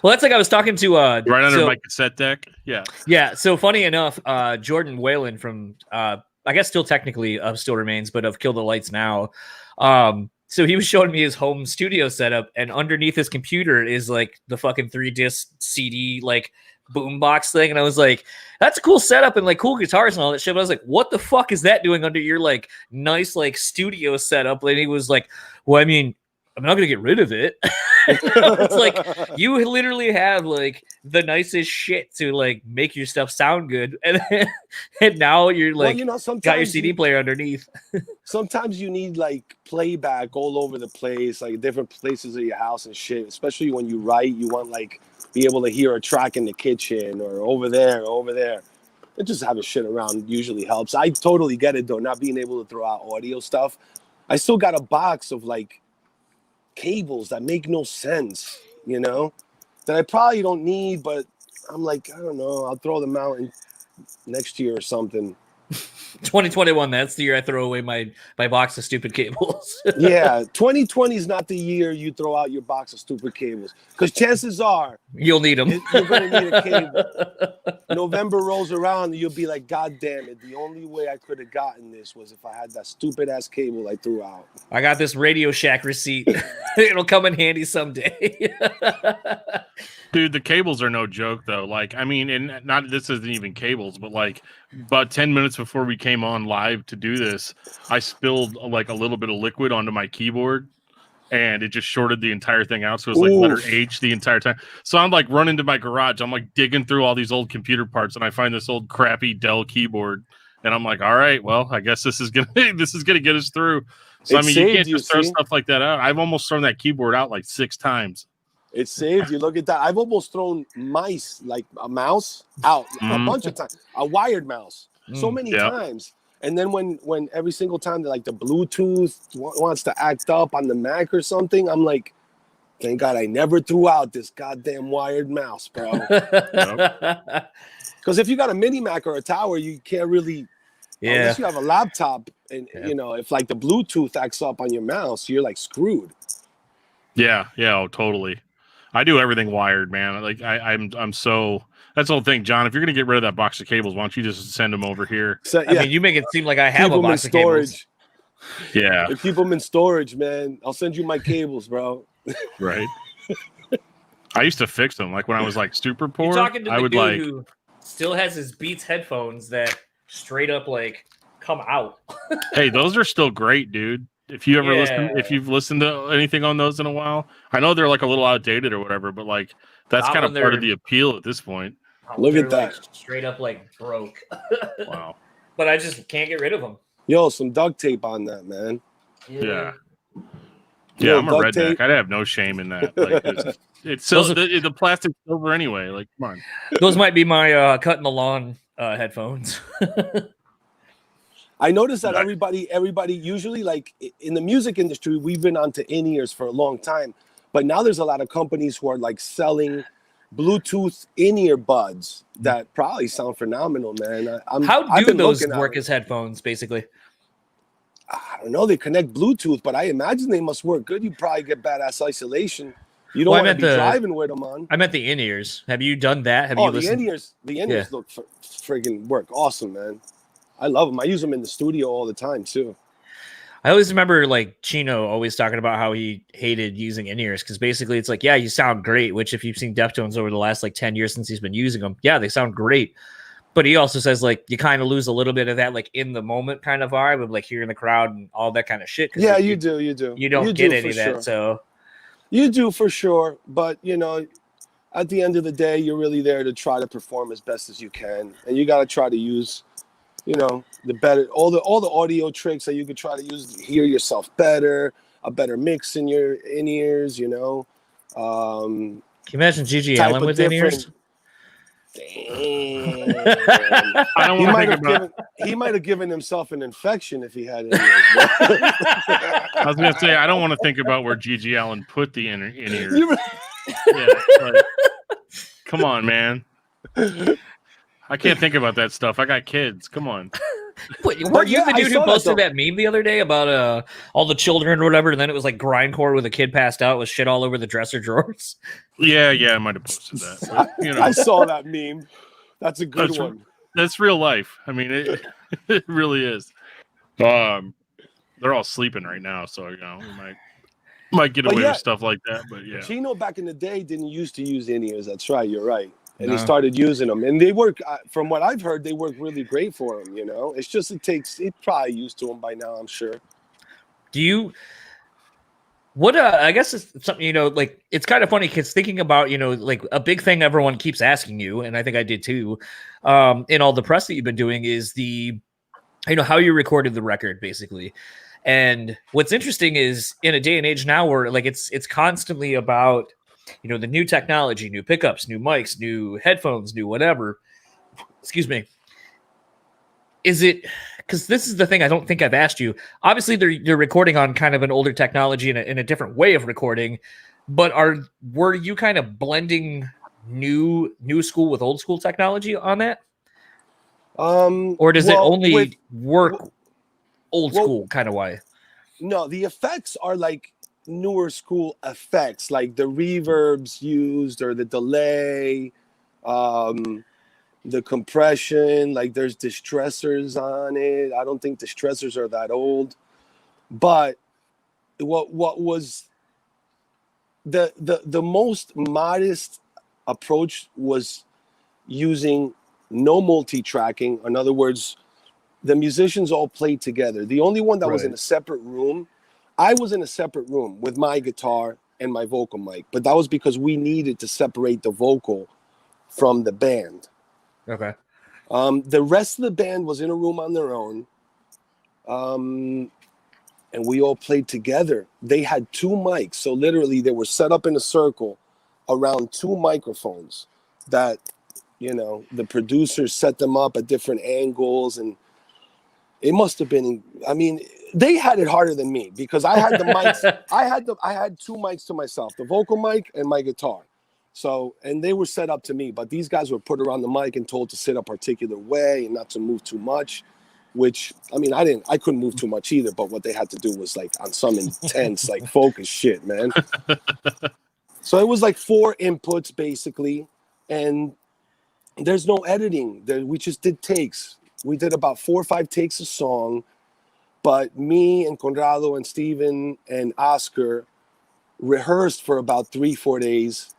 Well, that's like I was talking to... right under my cassette deck? Yeah. Yeah, so funny enough, Jordan Whalen from, I guess still technically Still Remains, but of Kill the Lights now. So he was showing me his home studio setup, and underneath his computer is like the fucking 3-disc CD like boombox thing, and I was like, that's a cool setup and like cool guitars and all that shit. But I was like, what the fuck is that doing under your like nice like studio setup? And he was like, well, I mean, I'm not gonna get rid of it. It's like you literally have like the nicest shit to like make your stuff sound good, and now you're like got your CD player underneath. Sometimes you need like playback all over the place, like different places of your house and shit. Especially when you write, you want like be able to hear a track in the kitchen or over there. And just having shit around usually helps. I totally get it though, not being able to throw out audio stuff. I still got a box of like cables that make no sense, that I probably don't need, but I'm like, I don't know, I'll throw them out next year or something. 2021, that's the year I throw away my box of stupid cables. Yeah, 2020 is not the year you throw out your box of stupid cables, because chances are you'll need them. You're going to need a cable. November rolls around and you'll be like, God damn it, the only way I could have gotten this was if I had that stupid ass cable I threw out. I got this Radio Shack receipt. It'll come in handy someday. Dude, the cables are no joke though. Like, I mean, and not this isn't even cables, but like about 10 minutes before we came on live to do this, I spilled like a little bit of liquid onto my keyboard, and it just shorted the entire thing out. So it was like letter H the entire time. So I'm like running to my garage. I'm like digging through all these old computer parts, and I find this old crappy Dell keyboard, and I'm like, all right, well, I guess this is gonna get us through. So I mean, you can't just throw stuff like that out. I've almost thrown that keyboard out like 6 times. It saved you. Look at that. I've almost thrown mice, like a mouse, out a bunch of times. A wired mouse, so many times. And then when every single time that like the Bluetooth wants to act up on the Mac or something, I'm like, thank God I never threw out this goddamn wired mouse, bro. Because if you got a mini Mac or a tower, you can't really. Unless you have a laptop, and if like the Bluetooth acts up on your mouse, you're like screwed. Yeah, totally. I do everything wired, man. Like I'm so. That's the whole thing, John. If you're gonna get rid of that box of cables, why don't you just send them over here? So, I mean, you make it seem like I have keep a them in box of cables. storage. Yeah, Keep them in storage, man. I'll send you my cables, bro. Right. I used to fix them, like when I was like super poor. You're talking to I the would dude like. who still has his Beats headphones that straight up like come out. Hey, those are still great, dude. If you ever Yeah. if you've listened to anything on those in a while, I know they're like a little outdated or whatever, but like that's Not kind of when part of they're- the appeal at this point. Look at Like, that. straight up like broke. Wow. But I just can't get rid of them. Yo, some duct tape on that, man. Yeah. Yo, Yeah, I'm a duct redneck. tape. I'd have no shame in that. Like, it's so Those are- the plastic's silver anyway. Like, come on. Those might be my cutting the lawn headphones. I noticed that everybody usually, like in the music industry, we've been onto in-ears for a long time, but now there's a lot of companies who are like selling Bluetooth in-ear buds that probably sound phenomenal, man. How I've do been those looking at work it. as headphones, basically? I don't know. They connect Bluetooth, but I imagine they must work good. You probably get badass isolation. You don't Well, I want to meant be the- driving with them on. I meant the in-ears. Have you done that? Have you The listened? in-ears, look friggin' work awesome, man. I love them. I use them in the studio all the time too. I always remember like Chino always talking about how he hated using in-ears because basically it's like, yeah, you sound great, which if you've seen Deftones over the last like 10 years since he's been using them, yeah, they sound great. But he also says like you kind of lose a little bit of that like in the moment kind of vibe of like hearing the crowd and all that kind of shit. Yeah, like, you do. You don't get any of that. Sure. So You do for sure, but you know, at the end of the day, you're really there to try to perform as best as you can, and you got to try to use, you know, the better all the audio tricks that you could try to use to hear yourself better, a better mix in your in-ears, you know. can you imagine Gigi Type Allen of with in-ears? Damn. I don't He want might to have think about. given himself an infection if he had in-ears. I was gonna say I don't want to think about where Gigi Allen put the in ears. You- Yeah, like, come on, man. I can't think about that stuff. I got kids. Come on. Wait, were But you yeah, the I dude saw who that, posted though. that meme the other day about all the children or whatever, and then it was like grindcore with a kid passed out with shit all over the dresser drawers? Yeah, I might have posted that. But, you know, I saw that meme. That's a good That's one. that's real life. I mean, it really is. They're all sleeping right now, so you know we might get But away yeah. with stuff like that. But yeah, Chino back in the day didn't used to use in-ears. That's right. You're right. And he No. started using them, and they work. From what I've heard, they work really great for him. You know, it's just it probably used to him by now. I'm sure. Do you? What I guess it's something, you know, like it's kind of funny because thinking about, you know, like a big thing everyone keeps asking you, and I think I did too, in all the press that you've been doing is the, you know, how you recorded the record basically. And what's interesting is in a day and age now where like it's constantly about, you know, the new technology, new pickups, new mics, new headphones, new whatever. Excuse me. Is it because this is the thing I don't think I've asked you. Obviously, they're recording on kind of an older technology and in a different way of recording, but were you kind of blending new school with old school technology on that, or does it only work old school kind of way? No, the effects are like newer school effects, like the reverbs used or the delay, the compression. Like there's distressors on it. I don't think distressors are that old, but what was the most modest approach was using no multi-tracking. In other words, the musicians all played together. The only one that was in a separate room, I was in a separate room with my guitar and my vocal mic, but that was because we needed to separate the vocal from the band. Okay. The rest of the band was in a room on their own, and we all played together. They had two mics, so literally they were set up in a circle around two microphones that, you know, the producers set them up at different angles, and it must have been, I mean, they had it harder than me because I had the mics. I had two mics to myself, the vocal mic and my guitar. So, and they were set up to me, but these guys were put around the mic and told to sit a particular way and not to move too much, which, I mean, I couldn't move too much either, but what they had to do was like on some intense, like focus shit, man. So it was like 4 inputs basically, and there's no editing. We just did takes. We did about 4 or 5 takes a song, but me and Conrado and Steven and Oscar rehearsed for about 3-4 days,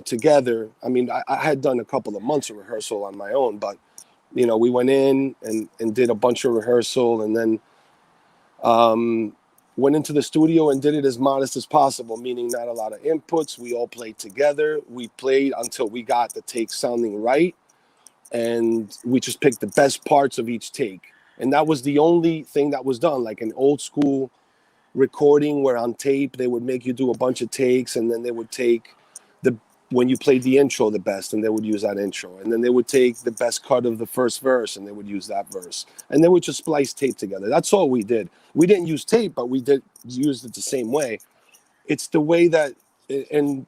together. I mean, I had done a couple of months of rehearsal on my own, but we went in and did a bunch of rehearsal, and then went into the studio and did it as modest as possible, meaning not a lot of inputs. We all played together. We played until we got the take sounding right, and we just picked the best parts of each take. And that was the only thing that was done, like an old school recording where on tape they would make you do a bunch of takes, and then they would take when you played the intro the best, and they would use that intro, and then they would take the best cut of the first verse and they would use that verse, and they would just splice tape together. That's all we did. We didn't use tape, but we did use it the same way. It's the way that, and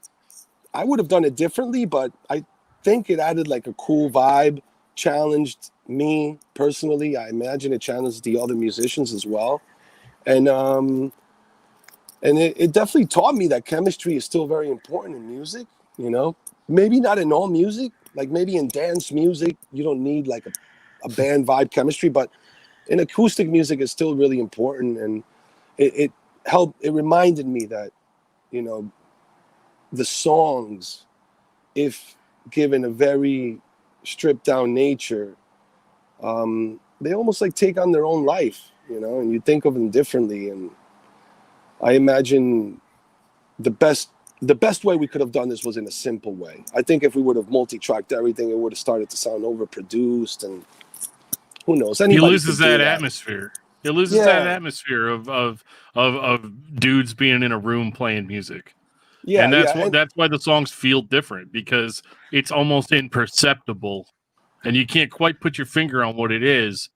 I would have done it differently, but I think it added like a cool vibe, challenged me personally. I imagine it challenged the other musicians as well. And it definitely taught me that chemistry is still very important in music. Maybe not in all music, like maybe in dance music, you don't need like a band vibe chemistry, but in acoustic music, it's still really important. And it reminded me that, the songs, if given a very stripped down nature, they almost like take on their own life, and you think of them differently. And I imagine the best way we could have done this was in a simple way. I think if we would have multi-tracked everything, it would have started to sound overproduced, and who knows? He loses that atmosphere. It loses that atmosphere of dudes being in a room playing music. Yeah, and that's why the songs feel different, because it's almost imperceptible, and you can't quite put your finger on what it is,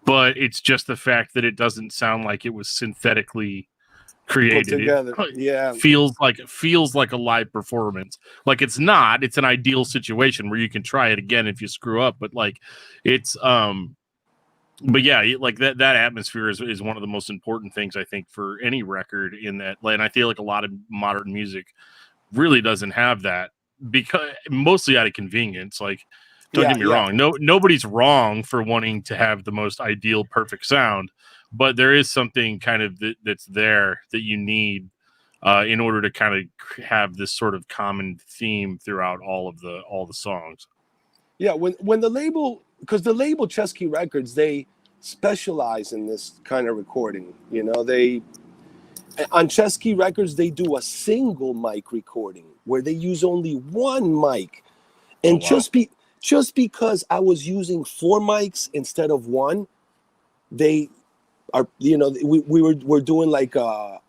but it's just the fact that it doesn't sound like it was synthetically created. Put together. It feels like a live performance. Like it's not. It's an ideal situation where you can try it again if you screw up, but like it's but yeah, like that atmosphere is one of the most important things, I think, for any record in that. And I feel like a lot of modern music really doesn't have that, because mostly out of convenience. Like, don't get me wrong. Nobody's wrong for wanting to have the most ideal, perfect sound, but there is something kind of that's there that you need in order to kind of have this sort of common theme throughout all the songs. Yeah, when the label, because the label Chesky Records, they specialize in this kind of recording. They on Chesky Records, they do a single mic recording where they use only one mic, and just because I was using 4 mics instead of 1, they are, we're doing like a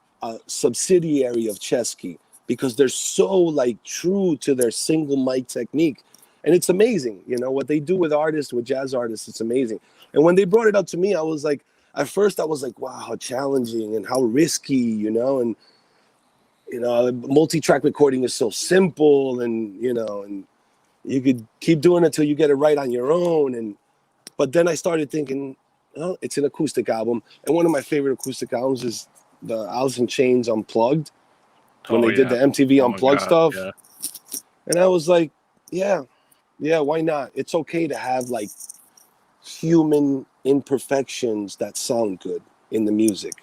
subsidiary of Chesky, because they're so like true to their single mic technique. And it's amazing, what they do with jazz artists, it's amazing. And when they brought it up to me, I was like, at first I was like, wow, how challenging and how risky, and multi-track recording is so simple, and and you could keep doing it till you get it right on your own. But then I started thinking, oh, it's an acoustic album. And one of my favorite acoustic albums is the Alice in Chains Unplugged, when they did the MTV Unplugged stuff. Yeah. And I was like, yeah, why not? It's okay to have like human imperfections that sound good in the music.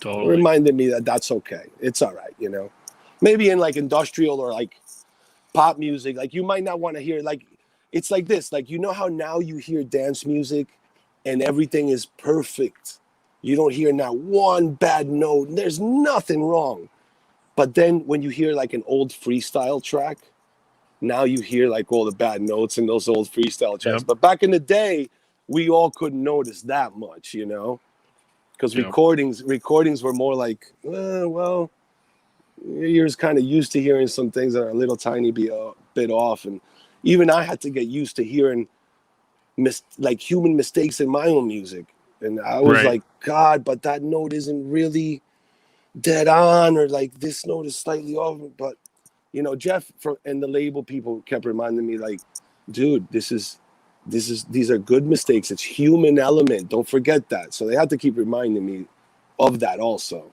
Totally. It reminded me that that's okay. It's all right, Maybe in like industrial or like pop music, like you might not want to hear, like, it's like this, like, how now you hear dance music and everything is perfect. You don't hear not one bad note. There's nothing wrong. But then when you hear like an old freestyle track, now you hear like all the bad notes in those old freestyle tracks. Yep. But back in the day, we all couldn't notice that much, because recordings were more like, well, you're just kind of used to hearing some things that are a little tiny bit off. And even I had to get used to hearing like human mistakes in my own music. And I was like, God, but that note isn't really dead on, or like this note is slightly off. But Jeff and the label people kept reminding me, like, dude, these are good mistakes. It's human element. Don't forget that. So they had to keep reminding me of that also.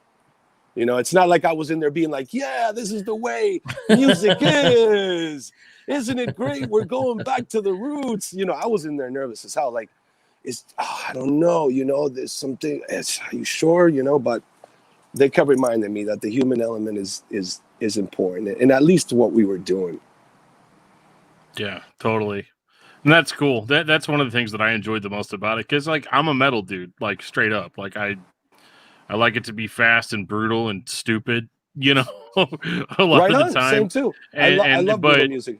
You know, it's not like I was in there being like, yeah, this is the way music is. Isn't it great? We're going back to the roots. You know, I was in there nervous as hell. Like, I don't know, you know, there's something. Are you sure? You know, but they kept reminding me that the human element is important, and at least what we were doing. Yeah, totally. And that's cool. That's one of the things that I enjoyed the most about it, because like I'm a metal dude, like straight up. Like I like it to be fast and brutal and stupid, you know, a lot of the time. Same too. And, I love brutal music.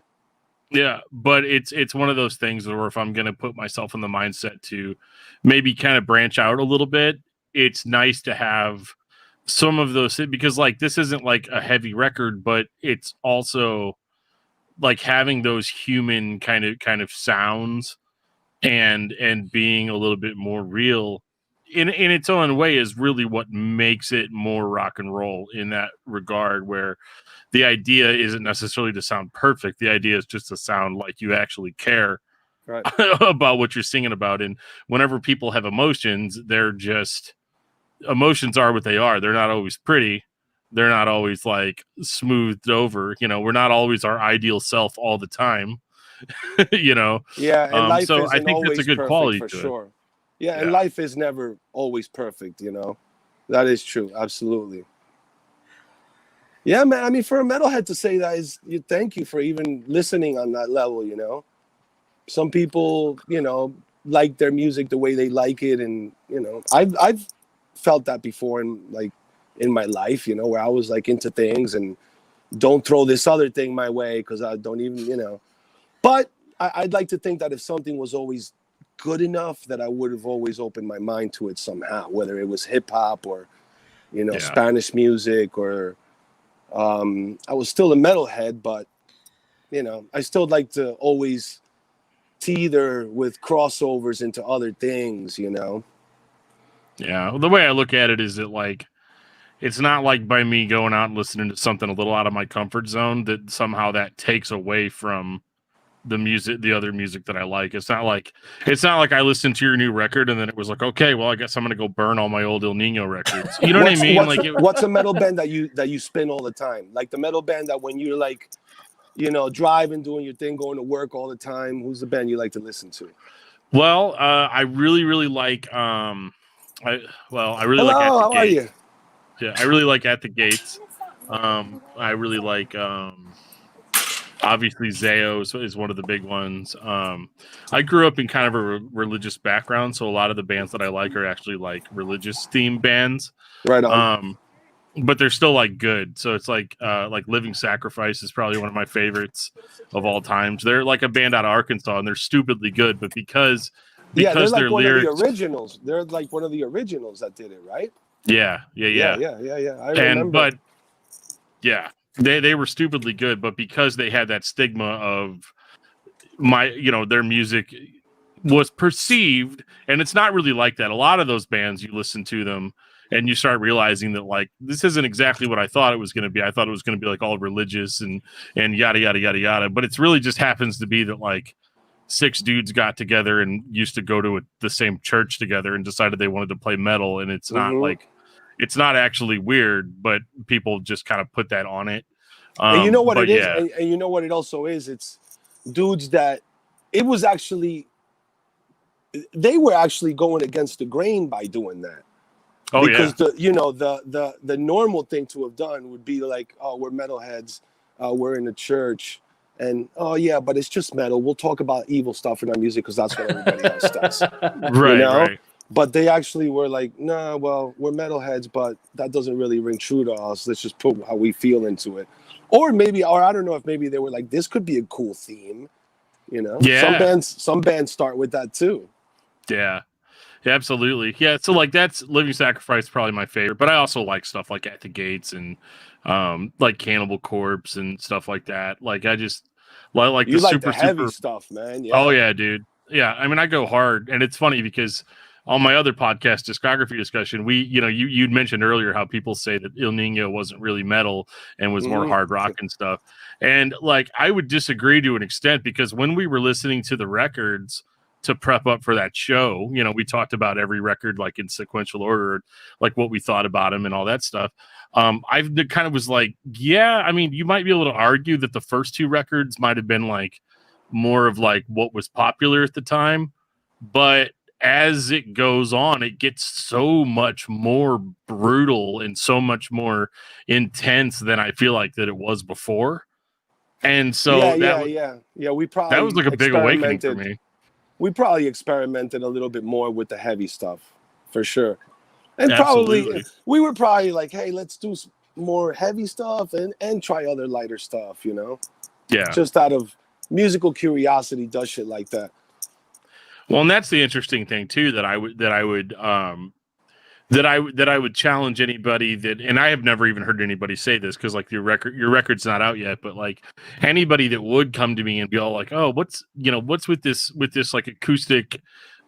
Yeah, but it's one of those things where if I'm going to put myself in the mindset to maybe kind of branch out a little bit, it's nice to have some of those, because like this isn't like a heavy record, but it's also like having those human kind of sounds and being a little bit more real in its own way is really what makes it more rock and roll in that regard, where the idea isn't necessarily to sound perfect. The idea is just to sound like you actually care about what you're singing about. And whenever people have emotions, emotions are what they are. They're not always pretty. They're not always like smoothed over. You know, we're not always our ideal self all the time. You know? Yeah. And life so isn't I think that's a good quality for to sure. it. Yeah, and life is never always perfect, you know. That is true. Absolutely. Yeah, man. I mean, for a metalhead to say that thank you for even listening on that level, you know. Some people, you know, like their music the way they like it, and you know, I've felt that before in my life, you know, where I was like into things and don't throw this other thing my way because I don't even, you know. But I'd like to think that if something was always good enough, that I would have always opened my mind to it somehow, whether it was hip hop or, you know, Spanish music, or I was still a metalhead, but you know, I still like to always teeter with crossovers into other things, you know. Yeah, the way I look at it is that like it's not like by me going out and listening to something a little out of my comfort zone that somehow that takes away from the other music that I like. It's not like I listened to your new record and then it was like, okay, well, I guess I'm gonna go burn all my old ILL Nino records. You know what I mean? What's a metal band that you spin all the time? Like the metal band that when you're like, you know, driving, doing your thing, going to work all the time. Who's the band you like to listen to? Well, I really, really like I really like At the how Gates. Are you? Yeah, I really like At the Gates. I really like obviously Zayo is one of the big ones. I grew up in kind of a religious background, so a lot of the bands that I like are actually like religious themed bands. Right on. But they're still like good. So it's like Living Sacrifice is probably one of my favorites of all times. They're like a band out of Arkansas and they're stupidly good, but because they're like their one lyrics, of the originals. They're like one of the originals that did it, right? Yeah. I remember. But yeah, they were stupidly good, but because they had that stigma of their music was perceived, and it's not really like that. A lot of those bands, you listen to them and you start realizing that like this isn't exactly what I thought it was going to be. I thought it was going to be like all religious and yada yada yada yada, but it's really just happens to be that like 6 dudes got together and used to go to the same church together and decided they wanted to play metal, and it's not like it's not actually weird, but people just kind of put that on it. And you know what it is, and you know what it also is. It's dudes that it was actually they were actually going against the grain by doing that. Oh, because the normal thing to have done would be like, oh, we're metalheads, we're in a church, and oh yeah, but it's just metal. We'll talk about evil stuff in our music because that's what everybody else does. Right. But they actually were like, nah, well, we're metalheads, but that doesn't really ring true to us. Let's just put how we feel into it. Or I don't know if maybe they were like, this could be a cool theme, you know? Yeah. Some bands start with that too. Yeah. Yeah, absolutely. Yeah, so like that's Living Sacrifice probably my favorite, but I also like stuff like At the Gates and like Cannibal Corpse and stuff like that. Like I just like you the like super the heavy stuff, man. Yeah. Oh yeah, dude. Yeah, I mean I go hard, and it's funny because on my other podcast, Discography Discussion, you'd mentioned earlier how people say that ILL Nino wasn't really metal and was more hard rock and stuff. And like I would disagree to an extent, because when we were listening to the records, to prep up for that show, you know, we talked about every record like in sequential order, like what we thought about him and all that stuff. I kind of was like, yeah, I mean, you might be able to argue that the first two records might have been like more of like what was popular at the time, but as it goes on, it gets so much more brutal and so much more intense than I feel like that it was before. And so we probably that was like a big awakening for me. We probably experimented a little bit more with the heavy stuff, for sure. And Absolutely. probably we were probably like, hey, let's do more heavy stuff and try other lighter stuff, you know? Yeah. Just out of musical curiosity, does shit like that. Well, and that's the interesting thing too, that I would challenge anybody that, and I have never even heard anybody say this because like your record's not out yet, but like anybody that would come to me and be all like, oh, what's with this like acoustic,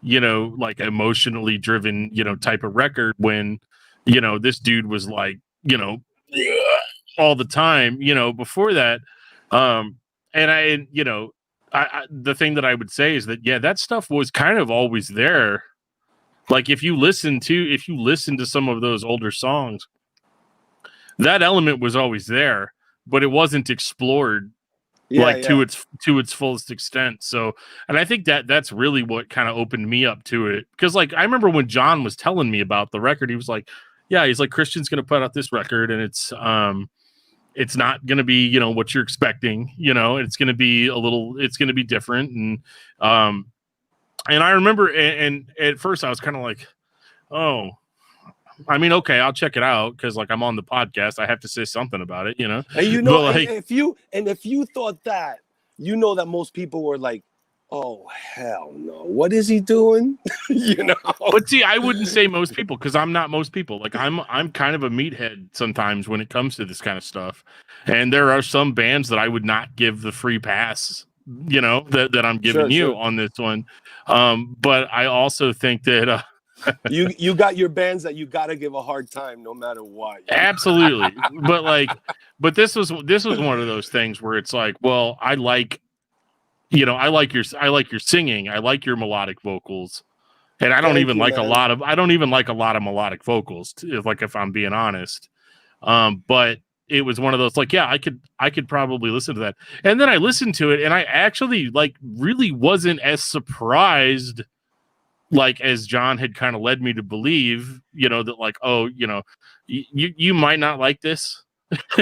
you know, like emotionally driven, you know, type of record when, you know, this dude was like, you know, all the time, you know, before that. And you know, the thing that I would say is that, yeah, that stuff was kind of always there. Like if you listen to some of those older songs, that element was always there, but it wasn't explored to its fullest extent. So, and I think that's really what kind of opened me up to it. Because like I remember when John was telling me about the record, he was like, yeah, he's like, Christian's gonna put out this record and it's not gonna be, you know, what you're expecting, you know, it's gonna be different. And I remember, and at first I was kind of like, oh, I mean, okay, I'll check it out because like I'm on the podcast, I have to say something about it, you know. And you know, like, if you thought that, you know that most people were like, oh hell no, what is he doing? You know. But see, I wouldn't say most people because I'm not most people. Like I'm kind of a meathead sometimes when it comes to this kind of stuff, and there are some bands that I would not give the free pass, you know, that I'm giving you on this one. But I also think that you got your bands that you got to give a hard time no matter what. Absolutely. but this was one of those things where it's like, well, I like your singing, I like your melodic vocals, and I don't even like a lot of melodic vocals, if I'm being honest. But it was one of those like, yeah, I could probably listen to that. And then I listened to it and I actually like really wasn't as surprised like as John had kind of led me to believe, you know, that like, oh, you know, you might not like this,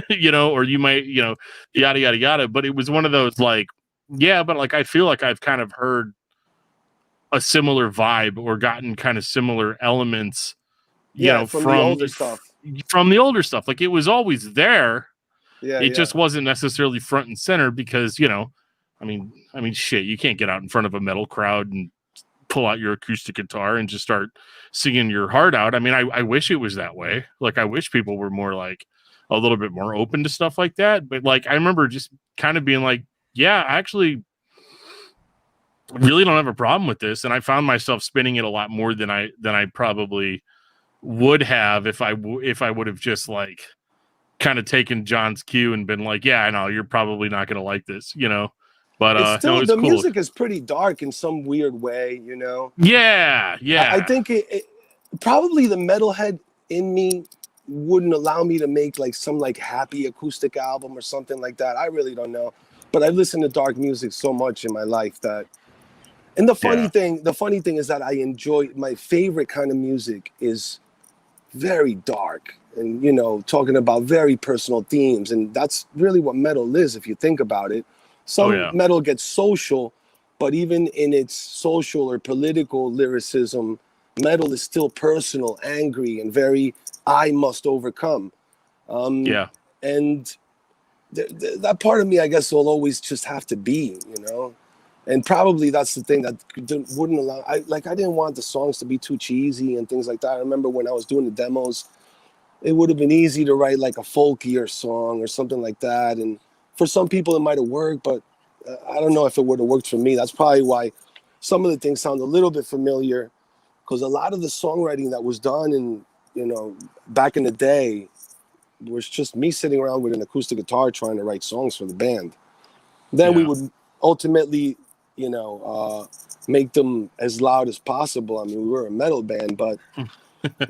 you know, or you might, you know, yada yada yada. But it was one of those like, yeah, but like I feel like I've kind of heard a similar vibe or gotten kind of similar elements, you know, from the older stuff. From the older stuff. Like it was always there. Yeah. It just wasn't necessarily front and center because, you know, I mean, shit, you can't get out in front of a metal crowd and pull out your acoustic guitar and just start singing your heart out. I mean, I wish it was that way. Like, I wish people were more like a little bit more open to stuff like that. But like, I remember just kind of being like, yeah, I actually really don't have a problem with this. And I found myself spinning it a lot more than I probably would have if I would have just like kind of taken John's cue and been like, yeah, I know you're probably not going to like this, you know. But it's still, the cool. music is pretty dark in some weird way, you know? Yeah. I think it probably the metalhead in me wouldn't allow me to make like some like happy acoustic album or something like that. I really don't know. But I've listened to dark music so much in my life that, and the funny thing is that I enjoy, my favorite kind of music is very dark and, you know, talking about very personal themes. And that's really what metal is, if you think about it. Some metal gets social, but even in its social or political lyricism, metal is still personal, angry, and very I must overcome. And that part of me, I guess, will always just have to be, you know. And probably that's the thing that wouldn't allow. I didn't want the songs to be too cheesy and things like that. I remember when I was doing the demos, it would have been easy to write like a folkier song or something like that. And for some people, it might have worked, but I don't know if it would have worked for me. That's probably why some of the things sound a little bit familiar, because a lot of the songwriting that was done in, you know, back in the day was just me sitting around with an acoustic guitar trying to write songs for the band. Then we would ultimately, you know, make them as loud as possible. I mean, we were a metal band, but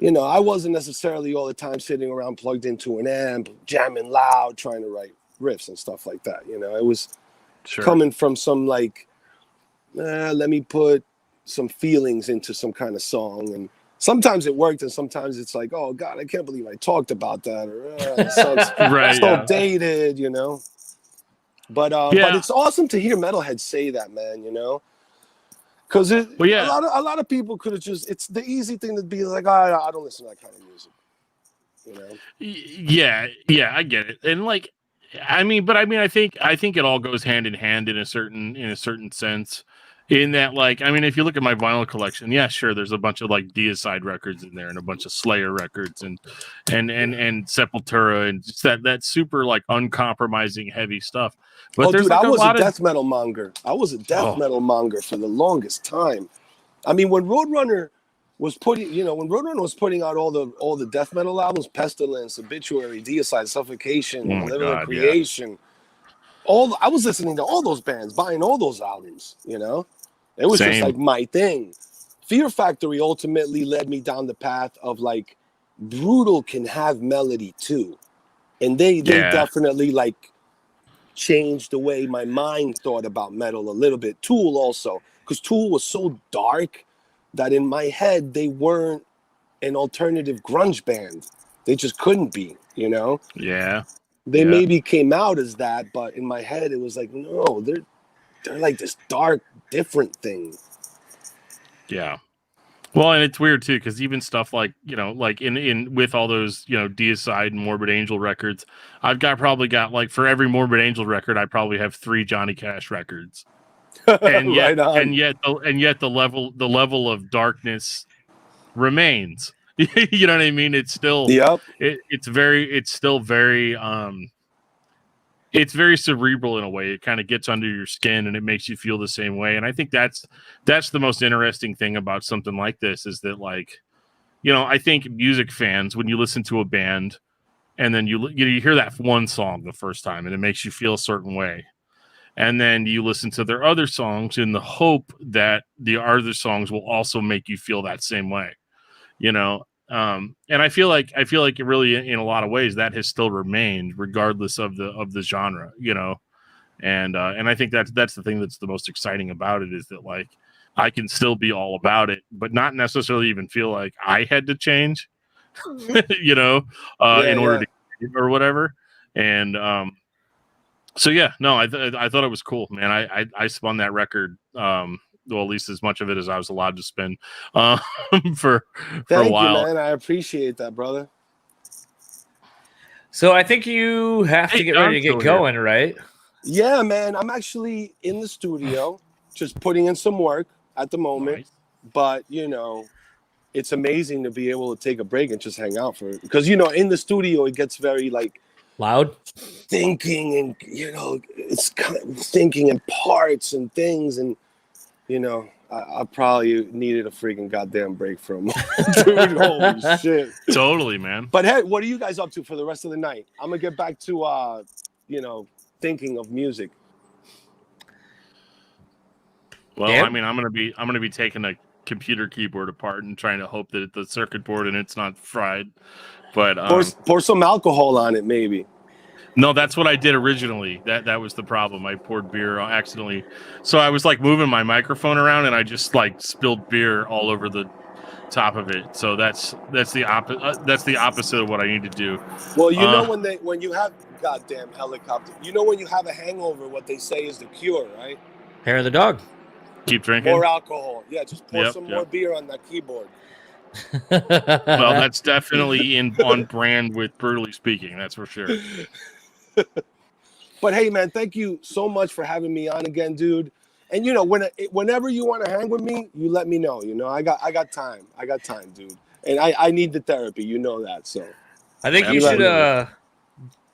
you know, I wasn't necessarily all the time sitting around plugged into an amp, jamming loud, trying to write riffs and stuff like that. You know, it was coming from some like, let me put some feelings into some kind of song. And sometimes it worked, and sometimes it's like, oh God, I can't believe I talked about that, or it sounds so dated, you know. But it's awesome to hear metalheads say that, man. You know. Because a lot of people could have just, it's the easy thing to be like, oh, I don't listen to that kind of music, you know? Yeah, I get it. And like, I think it all goes hand in hand in a certain sense, in that, like, I mean, if you look at my vinyl collection, yeah, sure, there's a bunch of like Deicide records in there and a bunch of Slayer records and Sepultura and just that super like uncompromising heavy stuff. But dude, I was a death metal monger. I was a death metal monger for the longest time. I mean, when Roadrunner was putting out all the death metal albums, Pestilence, Obituary, Deicide, Suffocation, Living Creation, I was listening to all those bands, buying all those albums, you know? It was just like my thing. Fear Factory ultimately led me down the path of like, brutal can have melody too. And they definitely like changed the way my mind thought about metal a little bit. Tool also, because Tool was so dark that in my head they weren't an alternative grunge band. They just couldn't be, you know? Yeah. They maybe came out as that, but in my head it was like, no, they're like this dark, different thing. Yeah. Well, and it's weird too, because even stuff like, you know, like in with all those, you know, Deicide and Morbid Angel records, I've probably got like, for every Morbid Angel record, I probably have 3 Johnny Cash records. And yet, the level of darkness remains. You know what I mean? It's still, it's still very it's very cerebral in a way. It kind of gets under your skin and it makes you feel the same way. And I think that's the most interesting thing about something like this, is that, like, you know, I think music fans, when you listen to a band and then you hear that one song the first time and it makes you feel a certain way, and then you listen to their other songs in the hope that the other songs will also make you feel that same way, you know. And I feel like it really, in a lot of ways, that has still remained regardless of the genre, you know. And I think that's the thing that's the most exciting about it, is that, like, I can still be all about it, but not necessarily even feel like I had to change, you know, in order to, or whatever. And so yeah, no, I thought it was cool, man. I spun that record, well, at least as much of it as I was allowed to spin, for a while. You, man. I appreciate that, brother. So I think you have to get ready to get going, right? Yeah, man. I'm actually in the studio, just putting in some work at the moment. Nice. But, you know, it's amazing to be able to take a break and just hang out because, you know, in the studio, it gets very, like, loud thinking, and, you know, it's kind of thinking in parts and things, and, you know, I probably needed a freaking goddamn break from dude, holy shit. Totally, man. But hey, what are you guys up to for the rest of the night? I'm gonna get back to you know, thinking of music. Well, yeah. I mean, I'm gonna be taking a computer keyboard apart and trying to hope that the circuit board and it's not fried. But pour some alcohol on it, maybe. No, that's what I did originally. That was the problem. I poured beer accidentally. So I was like moving my microphone around and I just like spilled beer all over the top of it. So that's the opposite of what I need to do. Well, you know, when you have goddamn helicopter, you know, when you have a hangover, what they say is the cure, right? Hair of the dog. Keep drinking. More alcohol. Yeah, just pour some more beer on that keyboard. Well, that's definitely on brand with Brutally Speaking, that's for sure. But hey, man, thank you so much for having me on again, dude. And you know, whenever you want to hang with me, you let me know. You know, I got time. I got time, dude. And I need the therapy. You know that. So I think you should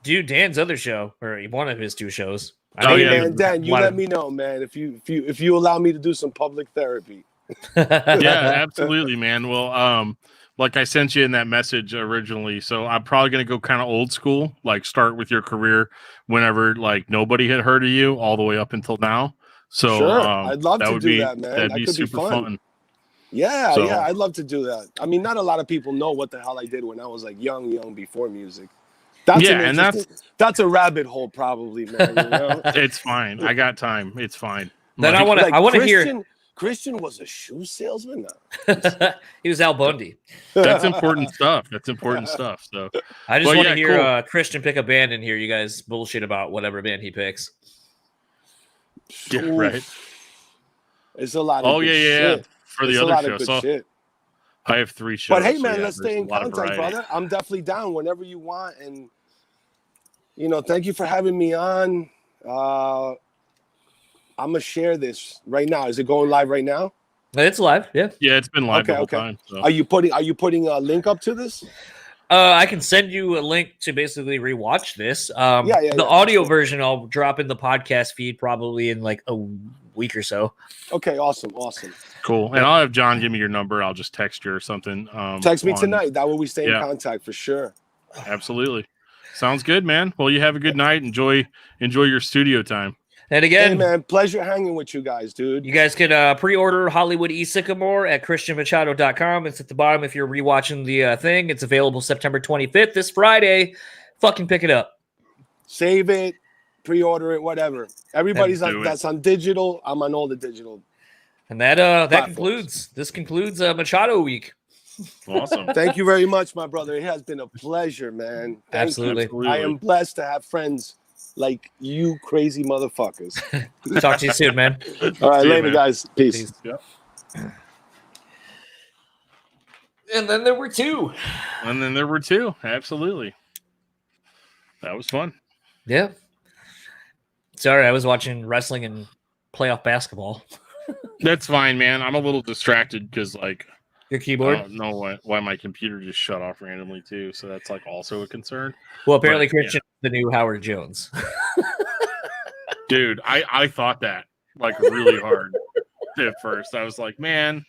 do Dan's other show, or one of his 2 shows. Man, Dan, you let me know, man. If you allow me to do some public therapy. Yeah, absolutely, man. Well, like I sent you in that message originally, so I'm probably gonna go kind of old school, like start with your career whenever like nobody had heard of you all the way up until now. So sure, I'd love to do that, man. That'd That be could super be fun. Yeah, So- yeah, I'd love to do that. I mean, not a lot of people know what the hell I did when I was like young before music. That's a rabbit hole, probably, man. You know? It's fine. I got time. It's fine. Then I want to hear. Cristian was a shoe salesman. No. He was Al Bundy. That's important stuff. That's important stuff. So I just want to hear Cristian pick a band in here. You guys bullshit about whatever band he picks. Yeah, right. It's a lot of shit. For the other show. So I have 3 shows. But hey, man, let's stay in contact, brother. I'm definitely down whenever you want. And, thank you for having me on. I'm going to share this right now. Is it going live right now? It's live, yeah. Yeah, it's been live the whole time. So. Are you putting a link up to this? I can send you a link to basically rewatch this. The audio version I'll drop in the podcast feed probably in like a week or so. Okay, awesome. Cool. And I'll have John give me your number. I'll just text you or something. Text me tonight. That way we stay in contact for sure. Absolutely. Sounds good, man. Well, you have a good night. Enjoy your studio time. And again, hey, man, pleasure hanging with you guys, dude. You guys can pre-order Hollywood E. Scyamore at CristianMachado.com. It's at the bottom if you're rewatching the thing. It's available September 25th, this Friday. Fucking pick it up. Save it, pre-order it, whatever. Everybody's that's on digital. I'm on all the digital. And that concludes Machado Week. Awesome. Thank you very much, my brother. It has been a pleasure, man. Absolutely. I am blessed to have friends like you crazy motherfuckers. Talk to you soon, man. All right, later, guys. Peace. Yep. And then there were 2. Absolutely. That was fun. Yeah. Sorry, I was watching wrestling and playoff basketball. That's fine, man. I'm a little distracted because, like, your keyboard. I don't know why my computer just shut off randomly too. So that's like also a concern. Well, apparently Cristian is the new Howard Jones. Dude, I thought that like really hard at first. I was like, man,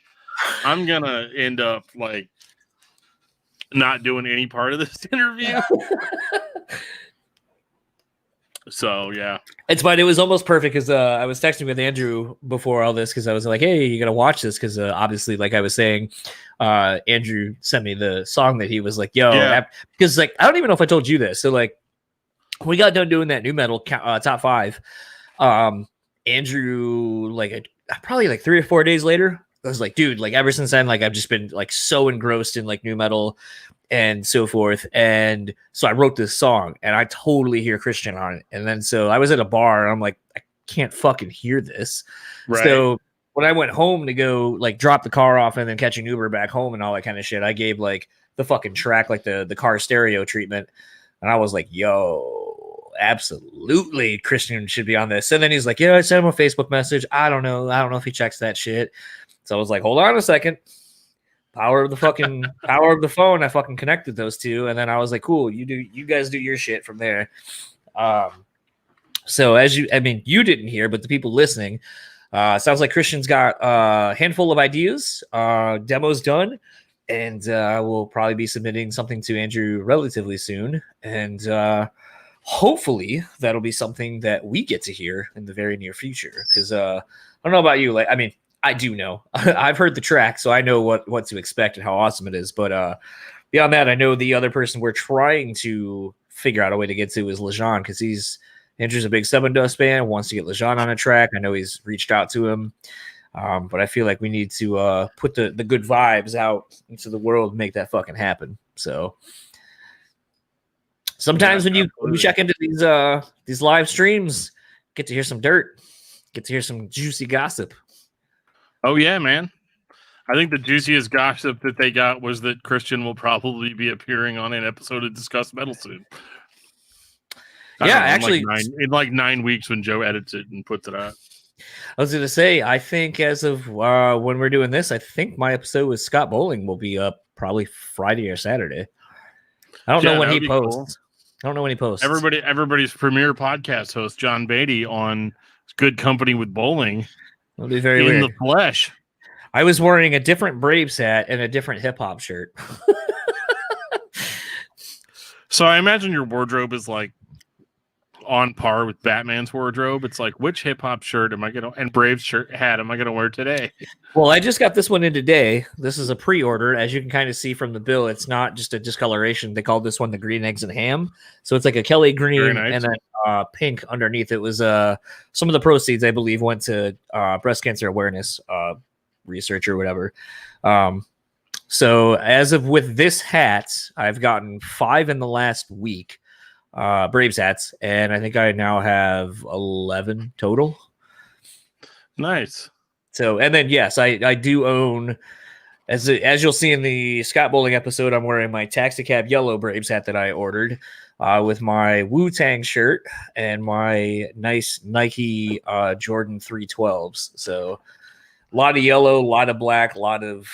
I'm gonna end up like not doing any part of this interview. So yeah, it's fine. It was almost perfect because I was texting with Andrew before all this because I was like, "Hey, you gotta watch this," because obviously, like I was saying, Andrew sent me the song that he was like, "Yo," because like I don't even know if I told you this. So like, we got done doing that new metal top 5. Andrew, like probably like 3 or 4 days later, I was like, "Dude, like ever since then, like I've just been like so engrossed in like new metal." And so forth. And so I wrote this song and I totally hear Cristian on it. And then so I was at a bar and I'm like, I can't fucking hear this. Right. So when I went home to go like drop the car off and then catch an Uber back home and all that kind of shit, I gave like the fucking track, like the car stereo treatment. And I was like, yo, absolutely Cristian should be on this. And then he's like, yeah, I sent him a Facebook message. I don't know if he checks that shit. So I was like, hold on a second. Power of the phone. I fucking connected those 2, and then I was like, "Cool, you guys do your shit from there." So you didn't hear, but the people listening, sounds like Cristian's got a handful of ideas, demos done, and we'll probably be submitting something to Andrew relatively soon, and hopefully that'll be something that we get to hear in the very near future. Because I don't know about you, I do know. I've heard the track, so I know what to expect and how awesome it is. But beyond that, I know the other person we're trying to figure out a way to get to is Lejean, because Andrew's a big Seven Dust fan, wants to get Lejean on a track. I know he's reached out to him. But I feel like we need to put the good vibes out into the world and make that fucking happen. So sometimes when you check into these live streams, get to hear some dirt, get to hear some juicy gossip. Oh, yeah, man. I think the juiciest gossip that they got was that Cristian will probably be appearing on an episode of Discuss Metal soon. Yeah, actually. In like 9 weeks when Joe edits it and puts it out. I was going to say, I think as of when we're doing this, I think my episode with Scott Bowling will be up probably Friday or Saturday. I don't know when he posts. Cool. I don't know when he posts. Everybody's premier podcast host, John Beatty, on Good Company with Bowling. It'll be very weird. In the flesh. I was wearing a different Braves hat and a different hip hop shirt. So I imagine your wardrobe is like on par with Batman's wardrobe. It's like, which hip hop shirt am I gonna and Braves shirt hat am I gonna wear today? Well, I just got this one in today. This is a pre-order, as you can kind of see from the bill. It's not just a discoloration. They called this one the green eggs and ham. So it's like a Kelly green nice. and then pink underneath. It was some of the proceeds, I believe, went to breast cancer awareness research or whatever. So as of with this hat, I've gotten 5 in the last week, Braves hats, and I think I now have 11 total. Nice. So, and then yes, I do own, as you'll see in the Scott Bowling episode, I'm wearing my Taxi Cab yellow Braves hat that I ordered with my Wu-Tang shirt and my nice Nike Jordan 312s. So a lot of yellow, a lot of black, a lot of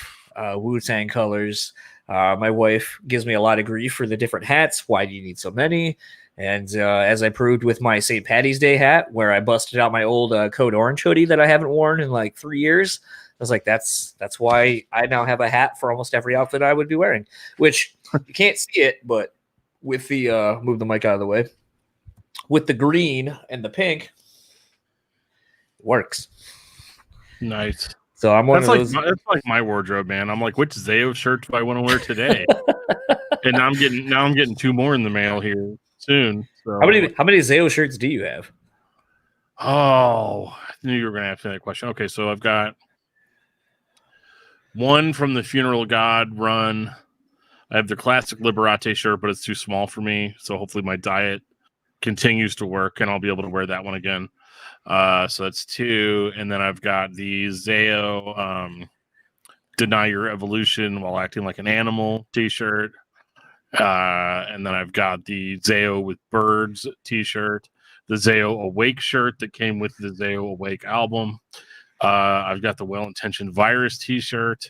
Wu-Tang colors. My wife gives me a lot of grief for the different hats. Why do you need so many? And as I proved with my St. Patty's Day hat, where I busted out my old Code Orange hoodie that I haven't worn in like 3 years, I was like, that's why I now have a hat for almost every outfit I would be wearing, which you can't see it, but with the move the mic out of the way, with the green and the pink, it works. Nice. So I'm one that's of like those. That's like my wardrobe, man. I'm like, which Zayo shirt do I want to wear today? And now I'm getting 2 more in the mail here soon. So. How many Zayo shirts do you have? Oh, I knew you were going to ask me that question. Okay, so I've got one from the Funeral God run. I have the classic Liberate shirt, but it's too small for me. So hopefully my diet continues to work, and I'll be able to wear that one again. So that's 2, and then I've got the Zayo Deny Your Evolution While Acting Like an Animal t-shirt. And then I've got the Zayo with Birds t-shirt, the Zayo Awake shirt that came with the Zayo Awake album. I've got the Well-Intentioned Virus t-shirt.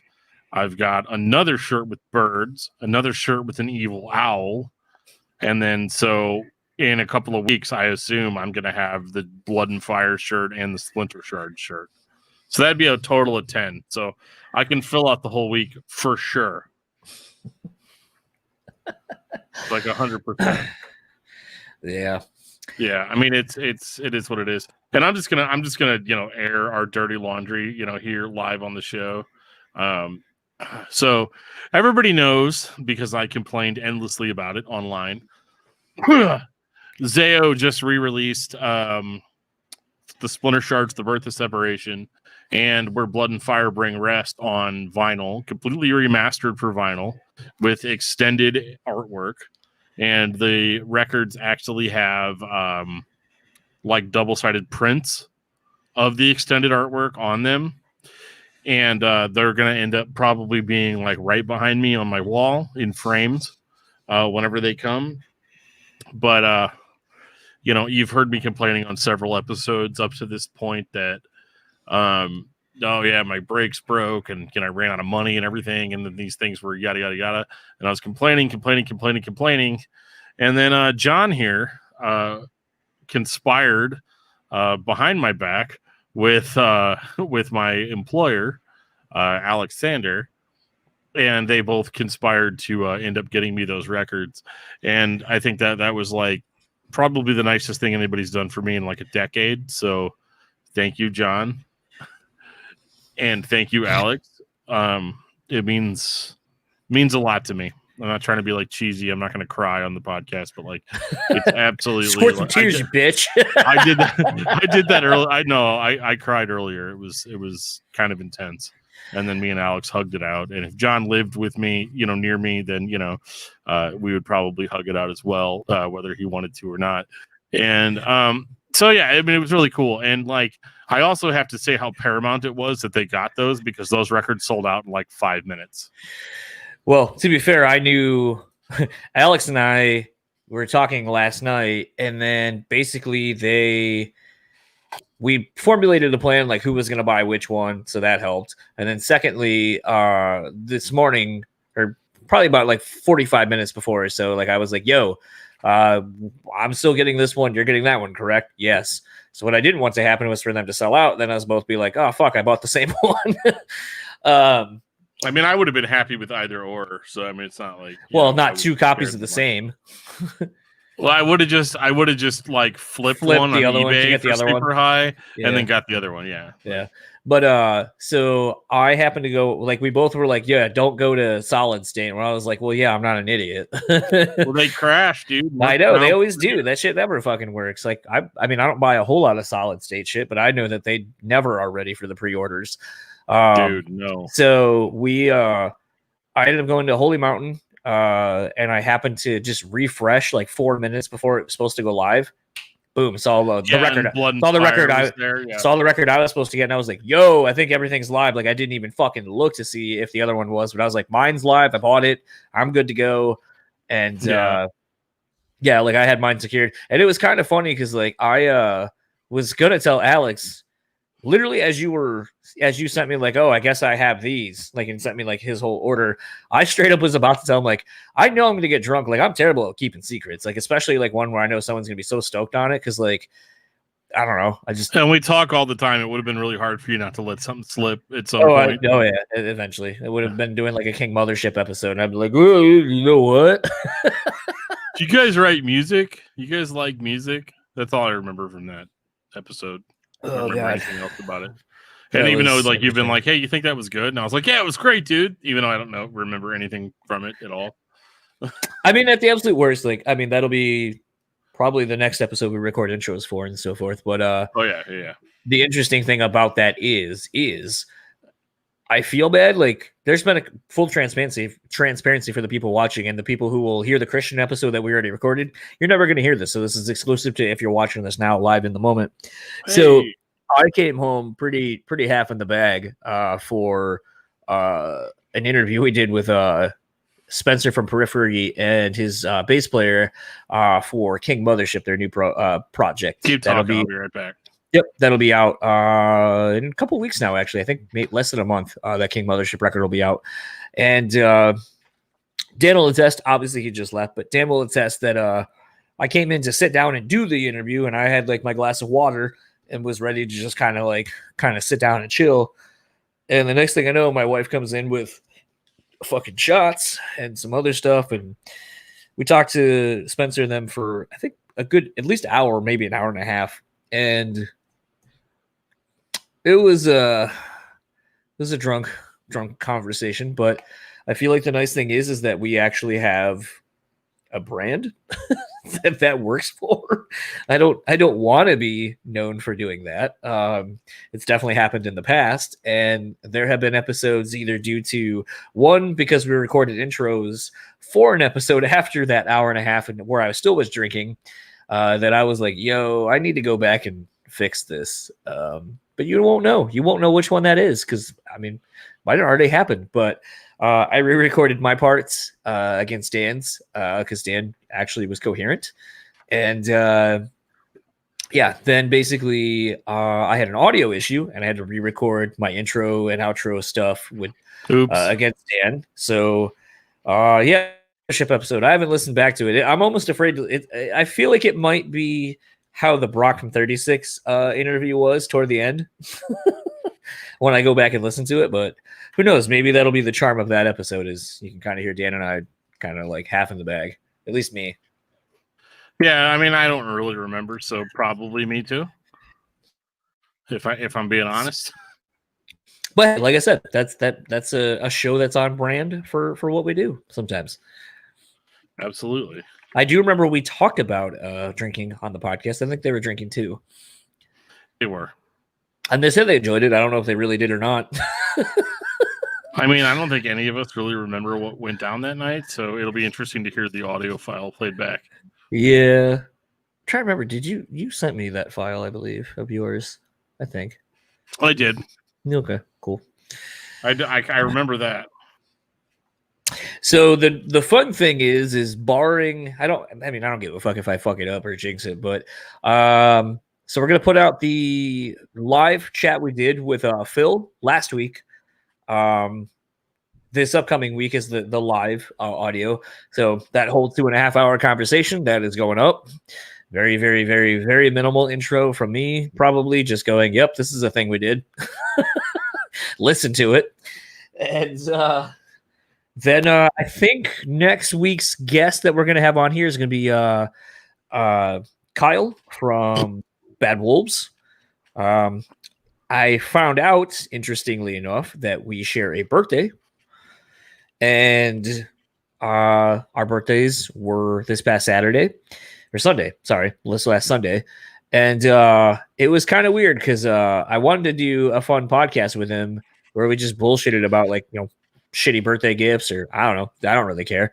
I've got another shirt with birds, another shirt with an evil owl. And then so in a couple of weeks, I assume I'm going to have the Blood and Fire shirt and the Splinter Shard shirt. So that'd be a total of 10. So I can fill out the whole week for sure. Like 100%. Yeah. Yeah. I mean, it is what it is. And I'm just gonna, air our dirty laundry, here live on the show. So everybody knows, because I complained endlessly about it online. Zayo just re-released the Splinter Shards, The Birth of Separation, and Where Blood and Fire Bring Rest on vinyl, completely remastered for vinyl with extended artwork. And the records actually have like double-sided prints of the extended artwork on them. And they're going to end up probably being like right behind me on my wall in frames whenever they come. But, you've heard me complaining on several episodes up to this point that, oh yeah, my brakes broke and I ran out of money and everything. And then these things were yada, yada, yada. And I was complaining. And then John here conspired behind my back with my employer, Alexander, and they both conspired to end up getting me those records. And I think that was like probably the nicest thing anybody's done for me in like a decade. So thank you, John. And thank you, Alex. It means a lot to me. I'm not trying to be like cheesy. I'm not going to cry on the podcast, but like it's absolutely squirt some tears, you bitch. I did that earlier. I know I cried earlier. It was kind of intense. And then me and Alex hugged it out. And if John lived with me, near me, then, we would probably hug it out as well, whether he wanted to or not. And so, yeah, I mean, it was really cool. And like, I also have to say how paramount it was that they got those, because those records sold out in like 5 minutes. Well, to be fair, I knew Alex and I were talking last night, and then basically we formulated a plan, like who was going to buy which one. So that helped. And then secondly, this morning, or probably about like 45 minutes before or so, like I was like, yo, I'm still getting this one. You're getting that one, correct? Yes. So what I didn't want to happen was for them to sell out. Then us both be like, oh, fuck, I bought the same one. I mean, I would have been happy with either or. So, I mean, it's not like... Well, not 2 copies of the same. Well, I would have just like flipped one the on other one to eBay get the for other one. super high, Yeah. and then got the other one. Yeah. Yeah. But so I happened to go, like, we both were like, yeah, don't go to solid state. Where I was like, well, yeah, I'm not an idiot. Well, they crash, dude. I know they always do. That shit never fucking works. Like, I mean, I don't buy a whole lot of solid state shit, but I know that they never are ready for the pre-orders. Dude, no. So I ended up going to Holy Mountain, and I happened to just refresh like 4 minutes before it was supposed to go live. Boom! Saw the record. Saw the record. Saw the record I was supposed to get, and I was like, "Yo, I think everything's live." Like, I didn't even fucking look to see if the other one was, but I was like, "Mine's live. I bought it. I'm good to go." And yeah, like I had mine secured, and it was kind of funny because like I was gonna tell Alex, literally as you sent me like, oh, I guess I have these, like, and sent me like his whole order. I straight up was about to tell him like, I know I'm gonna get drunk. Like, I'm terrible at keeping secrets, like especially like one where I know someone's gonna be so stoked on it because like I don't know. And we talk all the time. It would have been really hard for you not to let something slip at some point. Yeah, eventually it would have been doing like a King Mothership episode, and I'd be like, oh, you know what? Do you guys write music? You guys like music? That's all I remember from that episode. I don't remember anything else about it. And even though like you've been like, hey, you think that was good? And I was like, yeah, it was great, dude. Even though I don't remember anything from it at all. I mean, at the absolute worst, like, I mean, that'll be probably the next episode we record intros for and so forth. But oh yeah. The interesting thing about that is I feel bad. Like, there's been a full transparency for the people watching and the people who will hear the Christian episode that we already recorded. You're never going to hear this, so this is exclusive to if you're watching this now live in the moment. Hey. So I came home pretty half in the bag for an interview we did with Spencer from Periphery and his bass player for King Mothership, their new project. Keep talking. I'll be right back. Yep, that'll be out in a couple weeks now, actually. I think less than a month, that King Mothership record will be out. And Dan will attest, obviously he just left, but Dan will attest that I came in to sit down and do the interview, and I had like my glass of water and was ready to just kind of sit down and chill. And the next thing I know, my wife comes in with fucking shots and some other stuff, and we talked to Spencer and them for, I think, a good at least hour, maybe an hour and a half. And it was a drunk conversation, but I feel like the nice thing is that we actually have a brand that works for. I don't want to be known for doing that. It's definitely happened in the past, and there have been episodes either due to one because we recorded intros for an episode after that hour and a half, and where I still was drinking, that I was like, yo, I need to go back and fix this. But you won't know. You won't know which one that is because, I mean, might have already happened. But I re-recorded my parts against Dan's because Dan actually was coherent. And then basically I had an audio issue and I had to re-record my intro and outro stuff with against Dan. So, episode. I haven't listened back to it. I'm almost afraid I feel like it might be how the Brock from 36 interview was toward the end when I go back and listen to it, but who knows? Maybe that'll be the charm of that episode, is you can kind of hear Dan and I kind of like half in the bag, at least me. Yeah, I mean, I don't really remember, so probably me too, if I'm being honest. But like I said, that's a show that's on brand for what we do sometimes. Absolutely. I do remember we talked about drinking on the podcast. I think they were drinking too. They were. And they said they enjoyed it. I don't know if they really did or not. I mean, I don't think any of us really remember what went down that night, so it'll be interesting to hear the audio file played back. Yeah. I'm trying to remember, did you sent me that file, I believe, of yours, I think. I did. Okay, cool. I remember that. So the fun thing is barring, I don't give a fuck if I fuck it up or jinx it, but so we're gonna put out the live chat we did with Phil last week. This upcoming week is the live audio. So that whole 2.5 hour conversation that is going up. Very, very, very, very minimal intro from me, probably just going, yep, this is a thing we did. Listen to it. And then I think next week's guest that we're going to have on here is going to be Kyle from Bad Wolves. I found out, interestingly enough, that we share a birthday, and our birthdays were this past Saturday or Sunday. Sorry, last Sunday, and it was kind of weird because I wanted to do a fun podcast with him where we just bullshitted about like shitty birthday gifts or I don't know. I don't really care.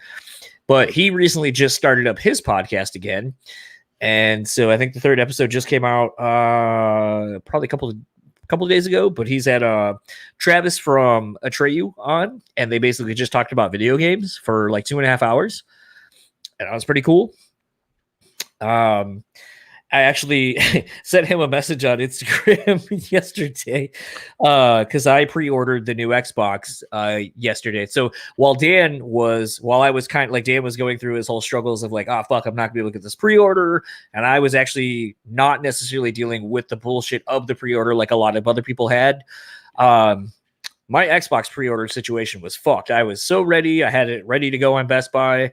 But he recently just started up his podcast again. And so I think the third episode just came out probably a couple of days ago. But he's had Travis from Atreyu on, and they basically just talked about video games for like 2.5 hours. And that was pretty cool. I actually sent him a message on Instagram yesterday because I pre-ordered the new Xbox yesterday. So while I was kind of like Dan was going through his whole struggles of like, oh fuck, I'm not gonna be able to get this pre-order, and I was actually not necessarily dealing with the bullshit of the pre-order like a lot of other people had. My Xbox pre-order situation was fucked. I was so ready. I had it ready to go on Best Buy.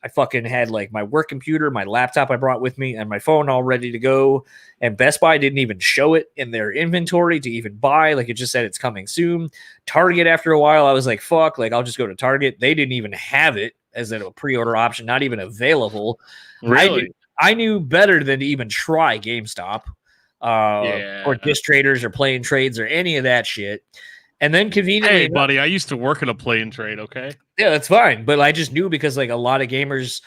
I fucking had like my work computer, my laptop I brought with me, and my phone all ready to go. And Best Buy didn't even show it in their inventory to even buy. Like it just said it's coming soon. Target, after a while, I was like, fuck, like I'll just go to Target. They didn't even have it as a pre-order option, not even available. Really? I knew better than to even try GameStop or Disc Traders or Playing Trades or any of that shit. And then conveniently, hey, buddy, I used to work at a Play and Trade. Okay, yeah, that's fine. But I just knew because like a lot of gamers,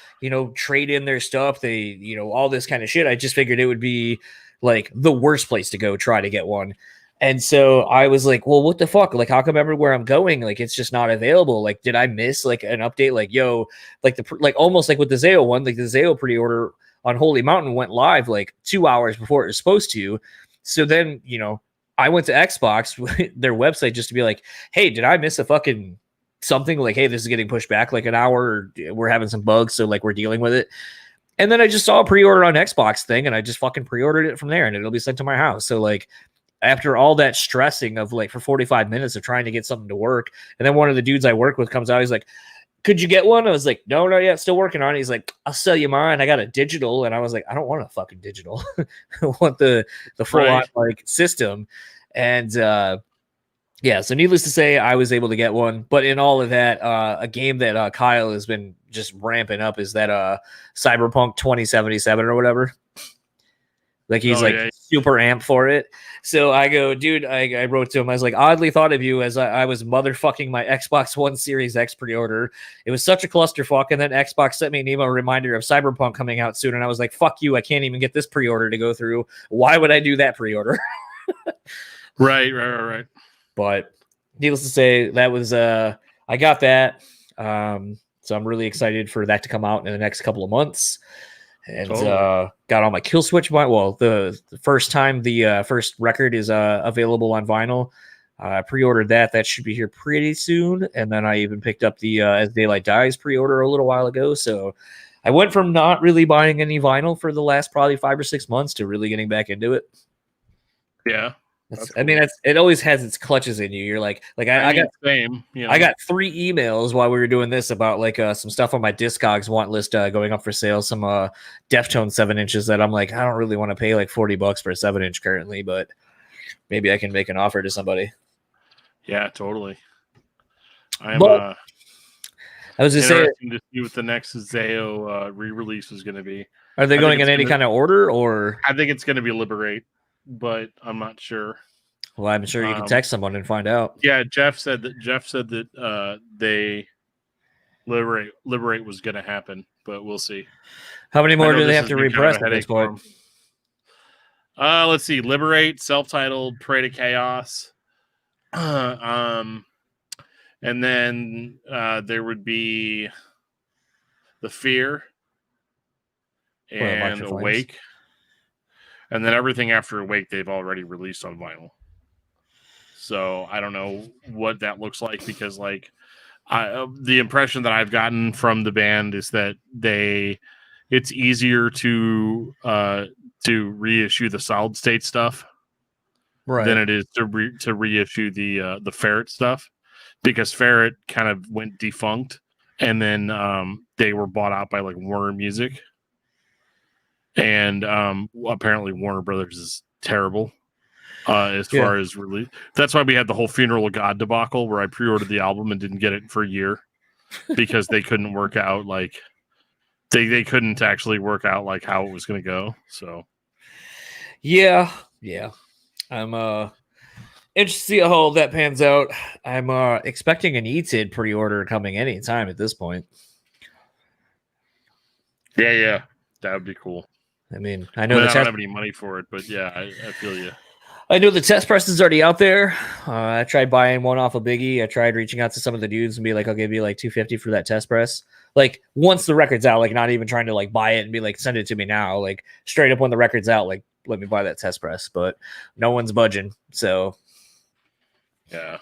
trade in their stuff. They, all this kind of shit. I just figured it would be like the worst place to go try to get one. And so I was like, well, what the fuck? Like, how come everywhere I'm going, like, it's just not available? Like, did I miss like an update? Like, yo, like almost like with the Zayo one, like the Zayo pre-order on Holy Mountain went live like 2 hours before it was supposed to. So then, I went to Xbox, their website, just to be like, hey, did I miss a fucking something? Like, hey, this is getting pushed back like an hour. Or we're having some bugs, so like we're dealing with it. And then I just saw a pre-order on Xbox thing, and I just fucking pre-ordered it from there, and it'll be sent to my house. So like, after all that stressing of like for 45 minutes of trying to get something to work, and then one of the dudes I work with comes out, he's like, could you get one? I was like, no, not yet. Still working on it. He's like, I'll sell you mine. I got a digital. And I was like, I don't want a fucking digital. I want the full on like system. And yeah, so needless to say, I was able to get one. But in all of that, a game that Kyle has been just ramping up is that Cyberpunk 2077 or whatever. Like he's super amped for it. So I go, dude, I wrote to him. I was like, oddly thought of you as I was motherfucking my Xbox One Series X pre-order. It was such a clusterfuck. And then Xbox sent me an email reminder of Cyberpunk coming out soon. And I was like, fuck you. I can't even get this pre-order to go through. Why would I do that pre-order? Right. But needless to say, that was I got that. So I'm really excited for that to come out in the next couple of months. And got all my Kill Switch. Well, the first time the first record is available on vinyl. I pre-ordered that. That should be here pretty soon. And then I even picked up the As Daylight Dies pre-order a little while ago. So I went from not really buying any vinyl for the last probably 5 or 6 months to really getting back into it. Yeah. Cool. I mean, it always has its clutches in you. You're like I got same. I got 3 emails while we were doing this about like some stuff on my Discogs want list going up for sale. Some Deftone 7-inches that I'm like, I don't really want to pay like $40 for a 7-inch currently, but maybe I can make an offer to somebody. Yeah, totally. I was just saying to see what the next Zayo re-release is going to be. Are they going in any kind of order, or I think it's going to be Liberate, but I'm not sure. Well, I'm sure you can text someone and find out. Yeah, Jeff said that they Liberate was going to happen, but we'll see. How many more do they have to repress at this point? Let's see. Liberate, self-titled, Pray to Chaos. And then there would be The Fear and Awake. And then everything after Awake they've already released on vinyl. So I don't know what that looks like, because like the impression that I've gotten from the band is that it's easier to reissue the solid state stuff than it is to reissue the Ferret stuff, because Ferret kind of went defunct and then they were bought out by like Warner Music. And apparently Warner Brothers is terrible as far as release. That's why we had the whole Funeral of God debacle where I pre-ordered the album and didn't get it for a year because they couldn't work out like they couldn't actually work out like how it was going to go. So yeah, I'm interested to see how that pans out. I'm expecting an ETID pre-order coming anytime at this point. Yeah, that would be cool. I mean, I don't have any money for it, but yeah, I feel you. I know the test press is already out there. I tried buying one off of Biggie. I tried reaching out to some of the dudes and be like, I'll give you like $250 for that test press. Like once the record's out, like not even trying to like buy it and be like, send it to me now. Like straight up when the record's out, like let me buy that test press. But no one's budging. So yeah,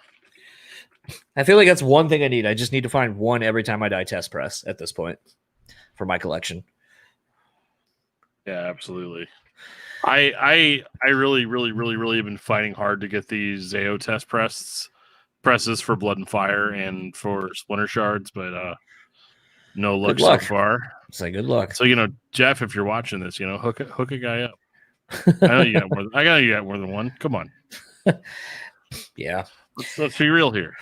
I feel like that's one thing I need. I just need to find one Every Time I Die test press at this point for my collection. Yeah, absolutely. I really have been fighting hard to get these Zao test presses for Blood and Fire and for Splinter Shards, but no luck so far. Say good luck. So Jeff, if you're watching this, hook a guy up. I know you got more. I know you got more than one. Come on. Yeah. Let's be real here.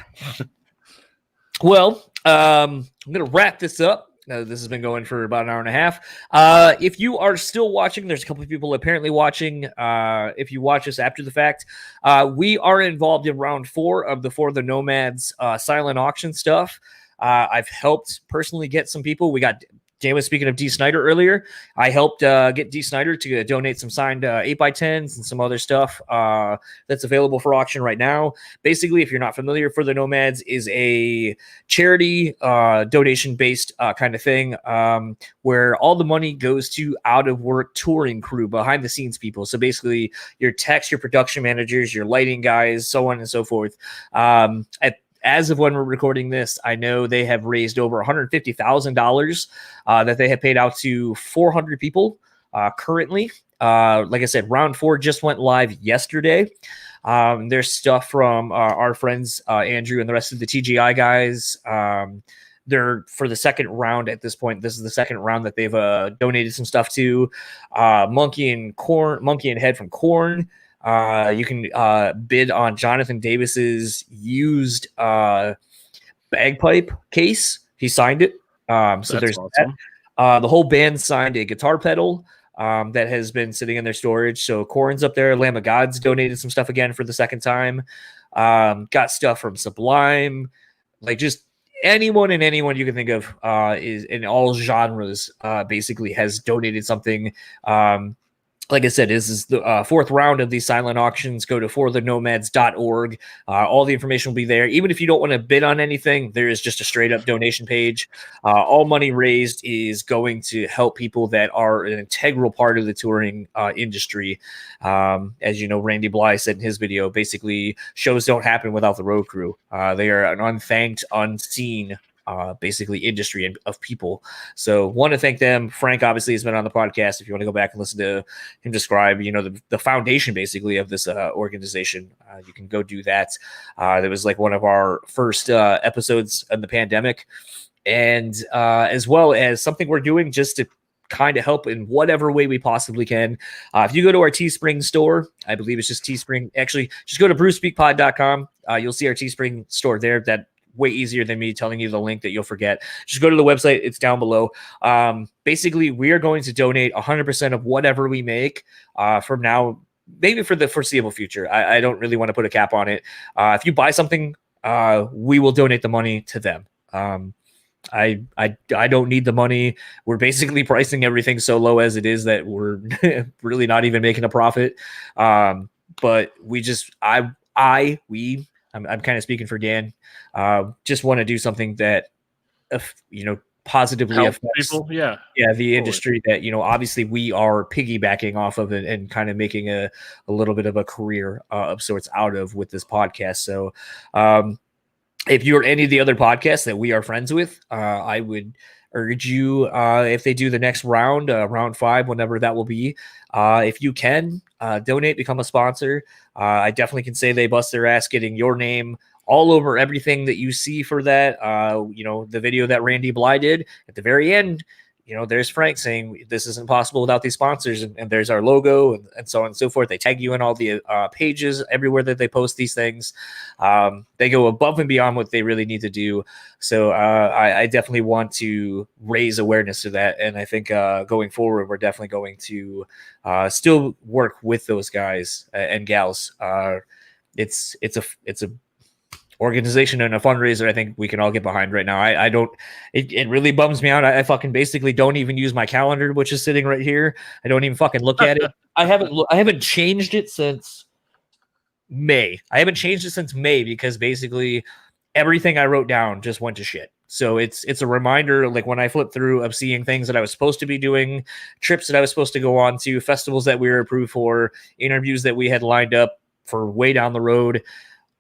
Well, I'm gonna wrap this up. This has been going for about an hour and a half. If you are still watching, there's a couple of people apparently watching. If you watch us after the fact, we are involved in round 4 of the For the Nomads silent auction stuff. I've helped personally get some people. We got Jay was speaking of D. Snyder earlier. I helped get D. Snyder to donate some signed 8x10s and some other stuff that's available for auction right now. Basically, if you're not familiar, For the Nomads is a charity donation-based kind of thing where all the money goes to out-of-work touring crew, behind-the-scenes people. So basically, your techs, your production managers, your lighting guys, so on and so forth. As of when we're recording this, I know they have raised over $150,000 that they have paid out to 400 people currently. Like I said, round 4 just went live yesterday. There's stuff from our friends, Andrew and the rest of the TGI guys. They're for the second round at this point. This is the second round that they've donated some stuff to. Monkey and Head from Korn. You can bid on Jonathan Davis's used bagpipe case. He signed it. So there's awesome. The whole band signed a guitar pedal that has been sitting in their storage. So Korn's up there. Lamb of God's donated some stuff again for the second time. Got stuff from Sublime. Like just anyone you can think of is in all genres basically has donated something. Like I said, this is the 4th round of these silent auctions. Go to forthenomads.org. All the information will be there. Even if you don't want to bid on anything, there is just a straight up donation page. All money raised is going to help people that are an integral part of the touring industry. As you know, Randy Bly said in his video, basically shows don't happen without the road crew. They are an unthanked, unseen basically industry of people. So want to thank them. Frank obviously has been on the podcast. If you want to go back and listen to him describe, the foundation basically of this organization, you can go do that. That was like one of our first episodes of the pandemic. And as well as something we're doing just to kind of help in whatever way we possibly can. If you go to our Teespring store, I believe it's just Teespring. Actually, just go to brucespeakpod.com. You'll see our Teespring store there. That way easier than me telling you the link that you'll forget. Just go to the website. It's down below. Basically, we are going to donate 100% of whatever we make from now, maybe for the foreseeable future. I don't really want to put a cap on it. If you buy something, we will donate the money to them. I don't need the money. We're basically pricing everything so low as it is that we're really not even making a profit. But we just, I'm kind of speaking for Dan. Just want to do something that, positively help affects people. Yeah, the industry that, obviously we are piggybacking off of it and kind of making a little bit of a career of sorts out of with this podcast. So, if you're any of the other podcasts that we are friends with, I would urge you, if they do the next round, round 5, whenever that will be, if you can donate, become a sponsor. I definitely can say they bust their ass getting your name all over everything that you see for that. The video that Randy Bly did at the very end, there's Frank saying this isn't possible without these sponsors, and there's our logo and so on and so forth. They tag you in all the pages everywhere that they post these things. They go above and beyond what they really need to do. So I definitely want to raise awareness to that. And I think going forward, we're definitely going to still work with those guys and gals. It's a organization and a fundraiser I think we can all get behind right now. I don't, it really bums me out. I fucking basically don't even use my calendar, which is sitting right here. I don't even fucking look at it. I haven't changed it since May. I haven't changed it since May because basically everything I wrote down just went to shit. So it's a reminder, like when I flip through, of seeing things that I was supposed to be doing, trips that I was supposed to go on to, festivals that we were approved for, interviews that we had lined up for way down the road,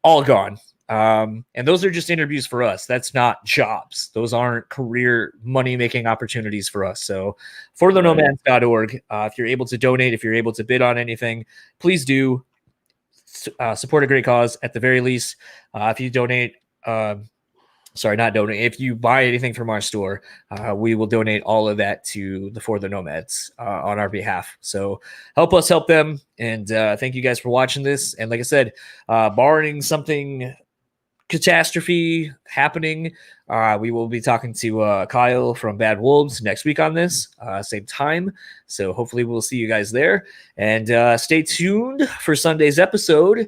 all gone. And those are just interviews for us. That's not jobs. Those aren't career money-making opportunities for us. So forthenomads.org, if you're able to donate, if you're able to bid on anything, please do support a great cause at the very least. If you donate, not donate. If you buy anything from our store, we will donate all of that to the For the Nomads on our behalf. So help us help them. And thank you guys for watching this. And like I said, barring something catastrophe happening, we will be talking to Kyle from Bad Wolves next week on this same time, so hopefully we'll see you guys there. And stay tuned for Sunday's episode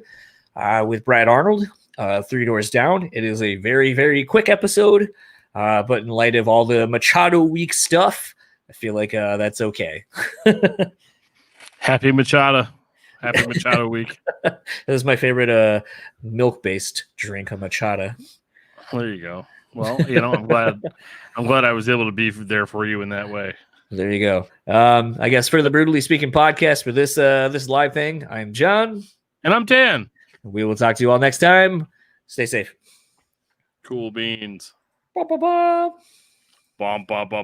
with Brad Arnold, 3 Doors Down. It is a very, very quick episode, but in light of all the Machado week stuff, I feel like that's okay. Happy Machado week. This is my favorite milk-based drink, a Machado. There you go. Well, I'm glad I was able to be there for you in that way. There you go. I guess for the Brutally Speaking podcast, for this live thing, I'm John. And I'm Dan. We will talk to you all next time. Stay safe. Cool beans. Ba, ba, ba. Bom, bom, bom, bom.